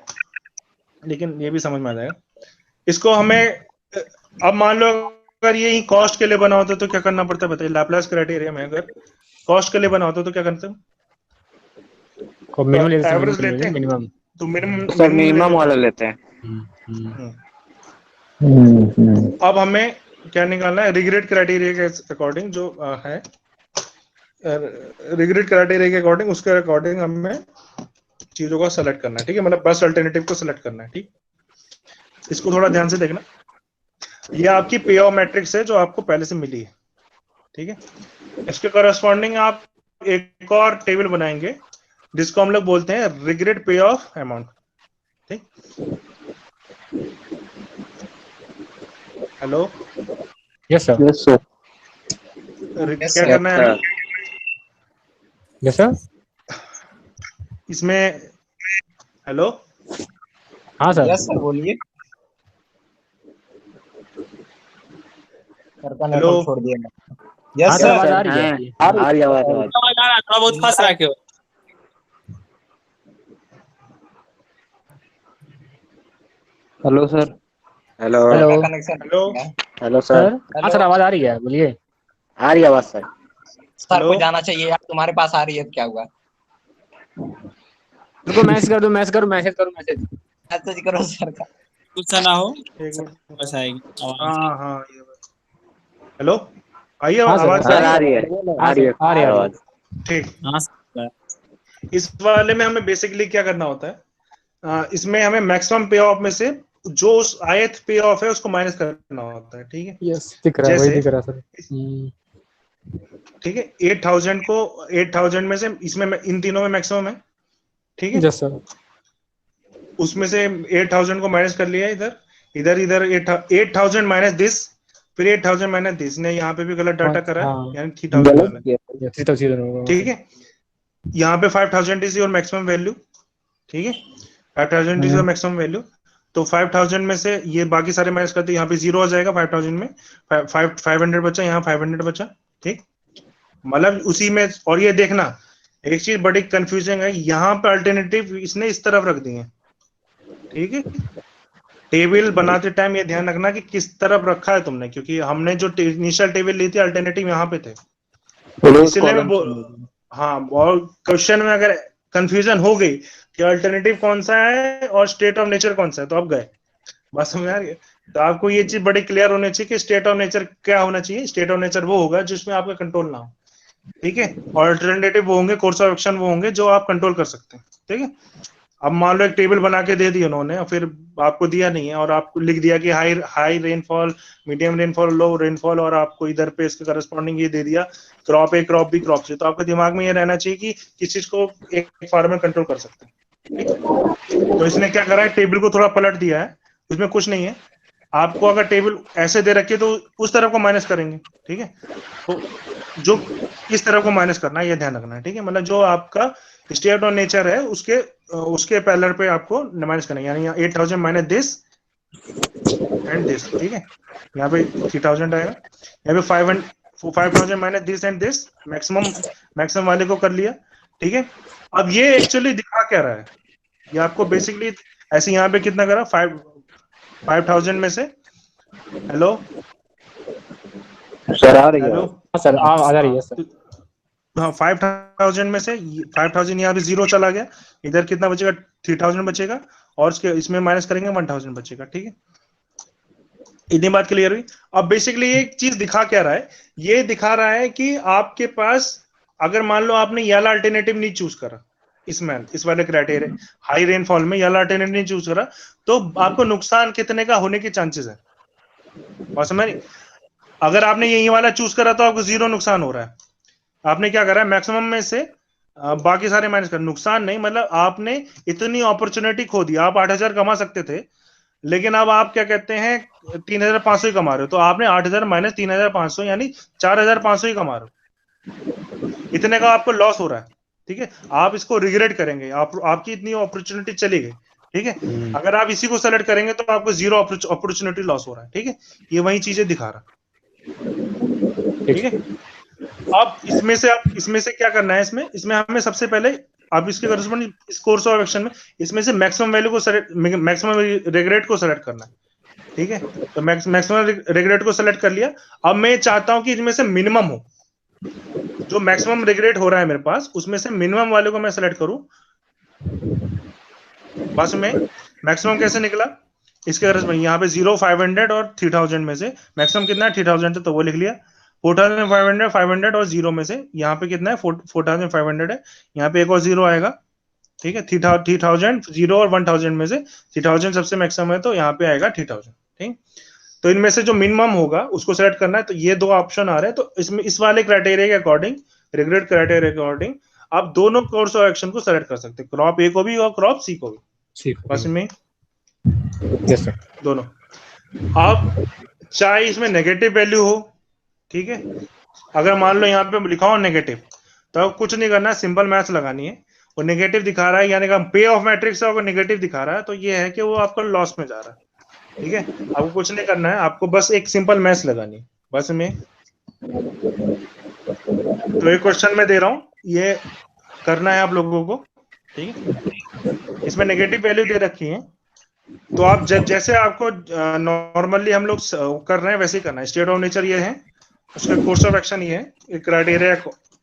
लेकिन ये भी समझ में आ जाएगा। इसको हमें, अब मान लो अगर ये कॉस्ट के लिए बना होता तो क्या करना पड़ता है बताइए, लाप्लास क्राइटेरिया में अगर कॉस्ट के लिए बना होता तो क्या करते हैं, एवरेज लेते हैं, मिनिमम, तो मिनिमम वाला लेते हैं। अब हमें क्या निकालना है, रिग्रेड क्राइटेरिया के अकॉर्डिंग जो है, रिग्रेड क्राइटेरिया के अकॉर्डिंग, उसके अकॉर्डिंग हमें चीजों को सेलेक्ट करना है, ठीक है, मतलब बेस्ट अल्टरनेटिव को सेलेक्ट करना है, ठीक। इसको थोड़ा ध्यान से देखना, ये आपकी पे ऑफ मैट्रिक्स है जो आपको पहले से मिली है, ठीक है। इसके करस्पॉन्डिंग आप एक और टेबल बनाएंगे जिसको हम लोग बोलते हैं रिग्रेड पे ऑफ अमाउंट, ठीक। Hello, yes sir, yes sir. क्या करना है, यस सर। इसमें हेलो, हाँ सर। यस सर बोलिए। सर का हेलो, नेटवर्क छोड़ दिया मैं। हाँ यस सर, सर। आवाज सर आ रही है हैं, आपकी। आ रही आवाज आवाज। आवाज आ रहा है, थोड़ा बहुत फंस रहा है क्यों? Hello sir. हेलो हेलो का connection hello, hello sir, sir. हाँ हेलो सर, आवाज आ रही है, बोलिए। आ रही आवाज सर। Sir hello. को जाना चाहिए यार, तुम्हारे पास आ रही है तो क्या हुआ? उनको मैसेज कर दो, मैसेज करो, मैसेज करो, मैसेज। मैसेज करो सर का। गुस्सा ना हो, एक मिनट। बस आएगी आवाज। हाँ हाँ, ये बात। हेलो, आइए, हाँ सर, आवाज आ सर रही आ है? रही है, हाँ आ रही सर, है आ रही है, आ रही है। आवाज। ठीक। हाँ सर। इस वाले में हमें बेसिकली क्या करना होता है, इसमें हमें मैक्सिमम पे ऑफ में से जो उस आयत पे ऑफ है उसको माइनस करना होता है, ठीक है। यस, दिख रहा है, वही जैसे, दिख रहा है सर। ठीक है, 8000 को 8000 में से इसमें इन तीनों में मैक्सिमम है, ठीक है। Yes sir. उसमें से 8000 को माइनस कर लिया, इधर इधर इधर 8000 माइनस दिस, फिर 8000 माइनस दिस ने यहाँ पे भी गलत डाटा करा है, हाँ, यानी 3000 गलत वाला, किया। थ्री थाउजेंड होगा वहाँ ठीक पे। है। यहाँ पे 5000 इज योर मैक्सिमम वैल्यू, ठीक है। 5000 इज योर मैक्सिमम वैल्यू। तो 5000 में से ये बाकी सारे माइनस करते, यहाँ पे जीरो आ जाएगा 5000 में, 500 बचा, यहाँ 500 बचा, ठीक। मतलब उसी में, और ये देखना एक चीज बड़ी कंफ्यूजिंग है, यहाँ पे अल्टरनेटिव इसने इस तरफ रख दिए, ठीक है। टेबल बनाते टाइम ये ध्यान रखना कि किस तरफ रखा है तुमने, क्योंकि हमने जो इनिशियल टेबल ली थी अल्टरनेटिव यहाँ पे थे, रोज इसलिए मैं कॉलम चाहिए। हाँ, और क्वेश्चन में अगर कंफ्यूजन हो गई कि अल्टरनेटिव कौन सा है और स्टेट ऑफ नेचर कौन सा है, तो अब गए, बस समझ आ रही है। तो आपको ये चीज बड़ी क्लियर होनी चाहिए कि स्टेट ऑफ नेचर क्या होना चाहिए। स्टेट ऑफ नेचर वो होगा जिसमें आपका कंट्रोल ना हो, ठीक है। और अल्टरनेटिव वो होंगे, कोर्स ऑफ एक्शन वो होंगे जो आप कंट्रोल कर सकते हैं, ठीक है। अब मान लो एक टेबल बना के दे दी उन्होंने और फिर आपको दिया नहीं है, और आपको लिख दिया कि high high rainfall, medium rainfall, लो रेनफॉल, और आपको इधर पे इसके करस्पॉन्डिंग ये दे दिया, क्रॉप ए, क्रॉप बी, क्रॉप सी, तो आपके दिमाग में ये रहना चाहिए कि किस चीज को एक फार्मर कंट्रोल कर सकते हैं, ठीक। तो इसने क्या करा है, टेबल को थोड़ा पलट दिया है, उसमें कुछ नहीं है। आपको अगर टेबल ऐसे दे रखी है तो उस तरफ को माइनस करेंगे, ठीक है। तो जो किस तरफ को माइनस करना है ये ध्यान रखना है, ठीक है। मतलब जो आपका स्टेट ऑफ नेचर है उसके पैरेलल पे आपको माइनस करना है, यानी 8000 माइनस दिस एंड दिस, ठीक है। यहाँ पे 3000 आएगा, यहाँ पे 5000 minus this and this, maximum maximum वाले को कर लिया, ठीक है। अब ये एक्चुअली दिखा क्या रहा है, ये आपको बेसिकली ऐसे यहाँ पे कितना करा, 5000 में से, हेलो सर आ रही है हेलो, आवाज। हाँ सर, आ रही है सर। हाँ, हाँ 5000 में से 5000 यहाँ पे जीरो चला गया, इधर कितना बचेगा, 3000 बचेगा, और इसके इसमें माइनस करेंगे 1000 बचेगा, ठीक है। इतनी बात क्लियर हुई। अब बेसिकली ये एक चीज दिखा क्या रहा है, ये दिखा रहा है कि आपके पास, अगर मान लो आपने ये वाला अल्टरनेटिव नहीं चूज करा, इसमें इस वाले क्राइटेरिया हाई रेनफॉल में ये वाला अल्टरनेटिव नहीं चूज करा, तो आपको नुकसान कितने का होने के चांसेस है, और समझ रही? अगर आपने यही वाला चूज करा तो आपको जीरो नुकसान हो रहा है। आपने क्या करा, मैक्सिमम में से बाकी सारे माइनस कर, नुकसान नहीं, मतलब आपने इतनी अपॉर्चुनिटी खो दी। आप 8000 कमा सकते थे, लेकिन अब आप क्या कहते हैं 3500 ही कमा रहे हो, तो आपने 8000 माइनस 3500 यानी 4500 ही कमा रहे हो, इतने का आपको लॉस हो रहा है, ठीक है। आप इसको रिग्रेट करेंगे, आपकी इतनी अपॉर्चुनिटी चली गई, ठीक है। अगर आप इसी को सेलेक्ट करेंगे तो आपको जीरो अपॉर्चुनिटी लॉस हो रहा है, ठीक है। ये वही चीजें दिखा रहा है, ठीक है। अब इसमें से क्या करना है, इसमें इसमें हमें सबसे पहले, आप इसके करस्पॉन्डिंग इस कोर्स ऑफ एक्शन में इसमें से मैक्सिमम वैल्यू को सेलेक्ट, मैक्सिमम रिग्रेट को सेलेक्ट करना है, ठीक है। तो मैक्सिमम रिग्रेट को सेलेक्ट कर लिया। अब मैं चाहता हूं कि इनमें से मिनिमम हो, जो मैक्सिमम रिग्रेट हो रहा है मेरे पास उसमें से मिनिमम वाले को मैं सेलेक्ट करूं। बस में मैक्सिमम कैसे निकला, इसके करस्पॉन्डिंग यहाँ पे 0, 500 और 3000 में से मैक्सिमम कितना है, 3000 तो वो लिख लिया। 4500, 500 और जीरो में से यहाँ पे कितना है, 4500 है, यहाँ पे एक और जीरो आएगा, ठीक है। 3000, जीरो और 1000 में से 3000 सबसे मैक्सिमम है, तो यहाँ पे आएगा 3000, ठीक। तो इनमें से जो मिनिमम होगा उसको सेलेक्ट करना है। तो ये दो ऑप्शन आ रहे हैं, तो इसमें इस वाले क्राइटेरिया के अकॉर्डिंग, रिग्रेट क्राइटेरिया के अकॉर्डिंग आप दोनों कोर्स ऑफ एक्शन को सेलेक्ट कर सकते हैं, क्रॉप ए को भी और क्रॉप सी को भी, बस में यस सर। दोनों। आप चाहे इसमें नेगेटिव वैल्यू हो, ठीक है, अगर मान लो यहाँ पे लिखा हो नेगेटिव, तो कुछ नहीं करना, सिंपल मैथ्स लगानी है। वो नेगेटिव दिखा रहा है, यानी कि पे ऑफ मैट्रिक्स है, नेगेटिव दिखा रहा है, तो ये है कि वो आपका लॉस में जा रहा है। ठीक है, आपको कुछ नहीं करना है, आपको बस एक सिंपल मैथ्स लगानी है बस में। तो एक क्वेश्चन मैं दे रहा हूं, ये करना है आप लोगों को। ठीक है, इसमें नेगेटिव वैल्यू दे रखी है, तो आप जैसे आपको नॉर्मली हम लोग कर रहे हैं वैसे ही करना है। स्टेट ऑफ नेचर ये है, उसका कोर्स ऑफ एक्शन ये है, क्राइटेरिया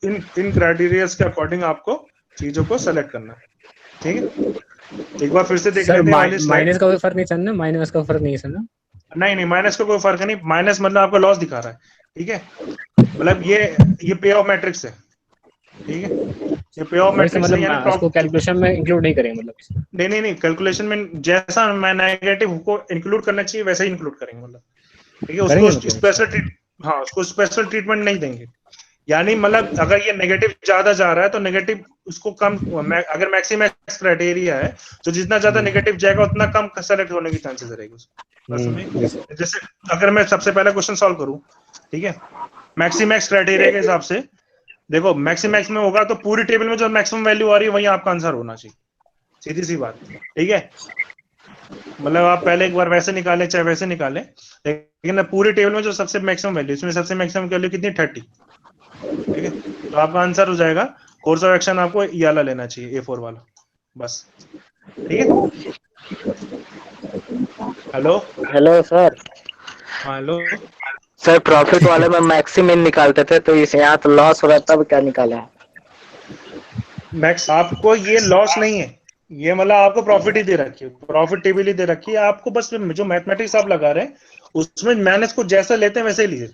इन क्राइटेरियाज के अकॉर्डिंग आपको चीजों को सेलेक्ट करना है। ठीक है, एक बार फिर से देख लेते हैं वाली स्लाइड। माइनस का कोई फर्क नहीं सर ना, माइनस का फर्क नहीं है सर ना? नहीं, माइनस का कोई फर्क नहीं, माइनस मतलब आपका लॉस दिखा रहा है। ठीक है, मतलब ये पे ऑफ मैट्रिक्स है। ठीक है, ये पे ऑफ मैट्रिक्स है, यानी उसको कैलकुलेशन में इंक्लूड नहीं करेंगे मतलब? नहीं, कैलकुलेशन में जैसा मैं नेगेटिव को इंक्लूड करना चाहिए वैसा ही इंक्लूड करेंगे मतलब। ठीक है, उसको स्पेशल उसको स्पेशल ट्रीटमेंट नहीं देंगे। यानी मतलब अगर ये नेगेटिव ज्यादा जा रहा है तो नेगेटिव उसको कम, अगर मैक्सिमम क्राइटेरिया है तो जितना ज्यादा नेगेटिव जाएगा उतना कम सेलेक्ट होने की चांसेस रहेगी। जैसे अगर मैं सबसे पहला क्वेश्चन सॉल्व करूं, ठीक है, मैक्सिमैक्स क्राइटेरिया के हिसाब से देखो, मैक्सिमैक्स में होगा तो पूरी टेबल में जो मैक्सिमम वैल्यू आ रही है वही आपका आंसर होना चाहिए, सीधी सी बात। ठीक है, मतलब आप पहले एक बार वैसे निकाले चाहे वैसे निकाले, लेकिन पूरी टेबल में जो सबसे मैक्सिमम वैल्यू, इसमें सबसे मैक्सिमम वैल्यू कितनी 30। ठीक है, तो आपका आंसर हो जाएगा, कोर्स ऑफ एक्शन आपको ये वाला लेना चाहिए, A4 वाला, बस। ठीक है, hello sir. Hello sir, profit वाले में मैक्सिमम निकालते थे, तो इस यहाँ तो लॉस हो रहा है, तब क्या निकाला है? मैक्स आपको ये लॉस नहीं है, ये मतलब आपको प्रॉफिट ही दे रखी है, प्रॉफिट टेबल ही दे रखी है आपको। बस जो मैथमेटिक्स आप लगा रहे हैं उसमें मैनेज को जैसा लेते हैं वैसे ही लीजिए,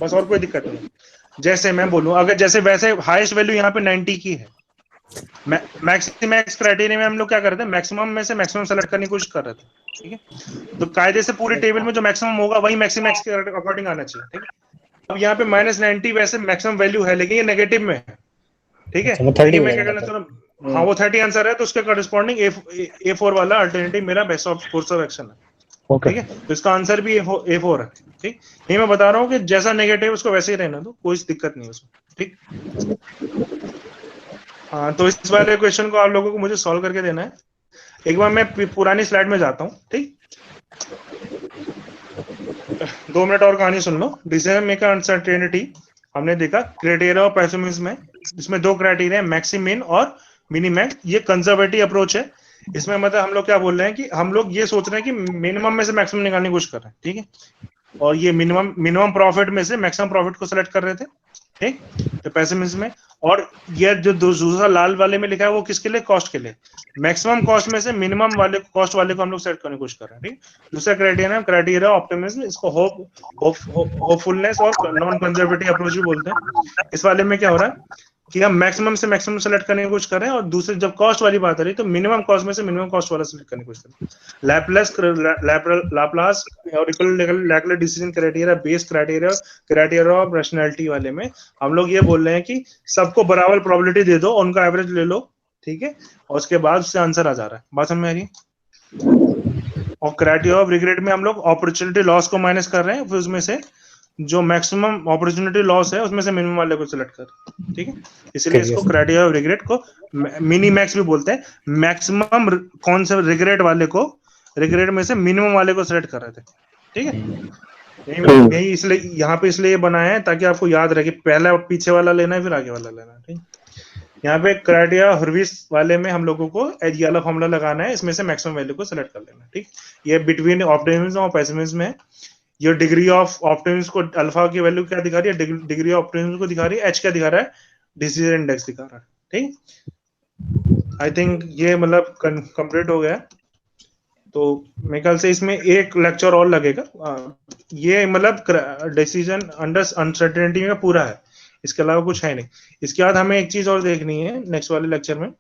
बस, और कोई दिक्कत नहीं। जैसे मैं बोलूं, अगर जैसे वैसे हाईएस्ट वैल्यू यहाँ पे 90 की है, मैक्सिमैक्स क्राइटेरिया में हम लोग क्या करते हैं, मैक्सिमम में से मैक्सिमम सेलेक्ट करने की कोशिश कर रहे थे। ठीक है, तो कायदे से पूरी टेबल में जो मैक्सिमम होगा वही मैक्सिमैक्स के अकॉर्डिंग आना चाहिए। ठीक है, अब यहाँ पे -90 वैसे मैक्सिमम वैल्यू है, लेकिन ये नेगेटिव में है। ठीक है, लेकिन मैं क्या कहना चाह रहा हूँ, हाँ वो 30 आंसर है, तो उसके कॉरेस्पॉन्डिंग A4 वाला अल्टरनेटिव मेरा best of course of action है। ठीक है, तो इसका आंसर भी A4 है। ठीक, ये मैं बता रहा हूँ कि जैसा नेगेटिव उसको वैसे ही रहना दो, कोई दिक्कत नहीं है उसमें। ठीक, हाँ, तो इस वाले क्वेश्चन को आप लोगों को मुझे सॉल्व करके देना है। एक बार मैं पुरानी स्लाइड में जाता हूँ। ठीक, 2 मिनट और कहानी सुन लो। डिसीजन मेकर अनसर्टेनिटी हमने देखा, क्राइटेरिया ऑफ पेसिमिज्म में इसमें 2 क्राइटेरिया, मैक्सिमिन और मिनिमैक्स। ये कंजर्वेटिव अप्रोच है। इसमें मतलब हम लोग क्या बोल रहे हैं कि हम लोग ये सोच रहे हैं कि मिनिमम में से मैक्सिमम निकालने की कोशिश कर रहे हैं। ठीक है, और ये मिनिमम प्रॉफिट में से मैक्सिमम प्रॉफिट को सेलेक्ट कर रहे थे। ठीक, तो पेसिमिज्म में। और ये जो दूसरा लाल वाले में लिखा है वो किसके लिए, कॉस्ट के लिए। मैक्सिमम कॉस्ट में से मिनिमम वाले कॉस्ट वाले को हम लोग सेलेक्ट करने की कोशिश कर रहे हैं। ठीक, दूसरा क्राइटेरिया क्राइटेरिया ऑप्टिमिज्म, इसको होपफुलनेस और नॉन कंजर्वेटिव अप्रोच भी बोलते हैं। इस वाले में क्या हो रहा है कि हम मैक्सिमम से मैक्सिमम सेलेक्ट करने की कोशिश कर रहे हैं, और दूसरे जब कॉस्ट वाली बात आ रही है तो मिनिमम कॉस्ट में से मिनिमम कॉस्ट वाला सेलेक्ट करने की कोशिश कर रहे हैं। लाप्लास और equal decision criteria based criteria of rationality वाले में हम लोग ये बोल रहे हैं कि सबको बराबर प्रोबेबिलिटी दे दो, उनका एवरेज ले लो। ठीक है, और उसके बाद उससे आंसर आ जा रहा है, बात समझ में आ रही है। और क्राइटेरिया ऑफ रिग्रेट में हम लोग अपॉर्चुनिटी लॉस को माइनस कर रहे हैं, फिर उसमें से जो मैक्सिमम अपॉर्चुनिटी लॉस है उसमें से मिनिमम वाले को सिलेक्ट कर। ठीक है, इसलिए इसको क्राइटेरिया ऑफ रिग्रेट को मिनी मैक्स भी बोलते हैं। मैक्सिमम कौन से रिग्रेट वाले को, रिग्रेट में से मिनिमम वाले को सिलेक्ट कर रहे थे। ठीक है, यही इसलिए यहाँ पे इसलिए बनाया है ताकि आपको याद रहे कि पहला पीछे वाला लेना है फिर आगे वाला लेना है। ठीक, यहाँ पे क्राइटेरिया हर्विस वाले में हम लोगों को ये वाला फॉर्मूला लगाना है, इसमें से मैक्सिमम वैल्यू को सिलेक्ट कर लेना है। ठीक, ये बिटवीन ऑप्टिमिज्म और पेसिमिज्म है। ये डिग्री ऑफ ऑप्टिमिज्म को, अल्फा की वैल्यू क्या दिखा रही है, डिग्री ऑफ ऑप्टिमिज्म को दिखा रही है, एच क्या दिखा रहा है, डिसीजन इंडेक्स दिखा रहा है। ठीक, आई थिंक ये मतलब कंप्लीट हो गया। तो मेरे ख्याल से इसमें एक लेक्चर और लगेगा। ये मतलब डिसीजन अंडर अनसर्टेनिटी में पूरा है, इसके अलावा कुछ है नहीं। इसके बाद हमें एक चीज और देखनी है नेक्स्ट वाले लेक्चर में,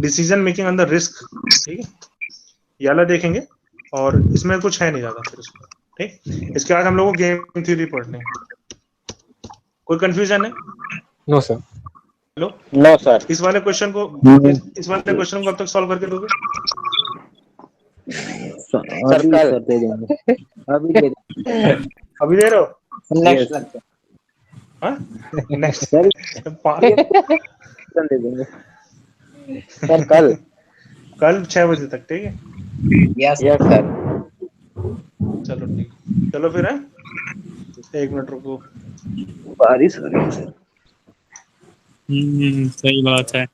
डिसीजन मेकिंग अंडर रिस्क। ठीक है, ये वाला देखेंगे, और इसमें कुछ है नहीं ज्यादा फिर इसमें। ठीक, इसके बाद हम लोग को गेम थ्योरी पढ़ने हैं। कोई कंफ्यूजन है? No sir. Hello, no sir. इस वाले क्वेश्चन को कब तक सॉल्व करके दोगे? सर कल दे देंगे। अभी दे अभी दे रहे हो? Next lecture. हाँ नेक्स्ट सर दे देंगे सर कल। कल 6 बजे तक, ठीक है? Yes yes sir. चलो ठीक, चलो फिर है, 1 मिनट रुको। बारिश हो रही है सर। सही बात है।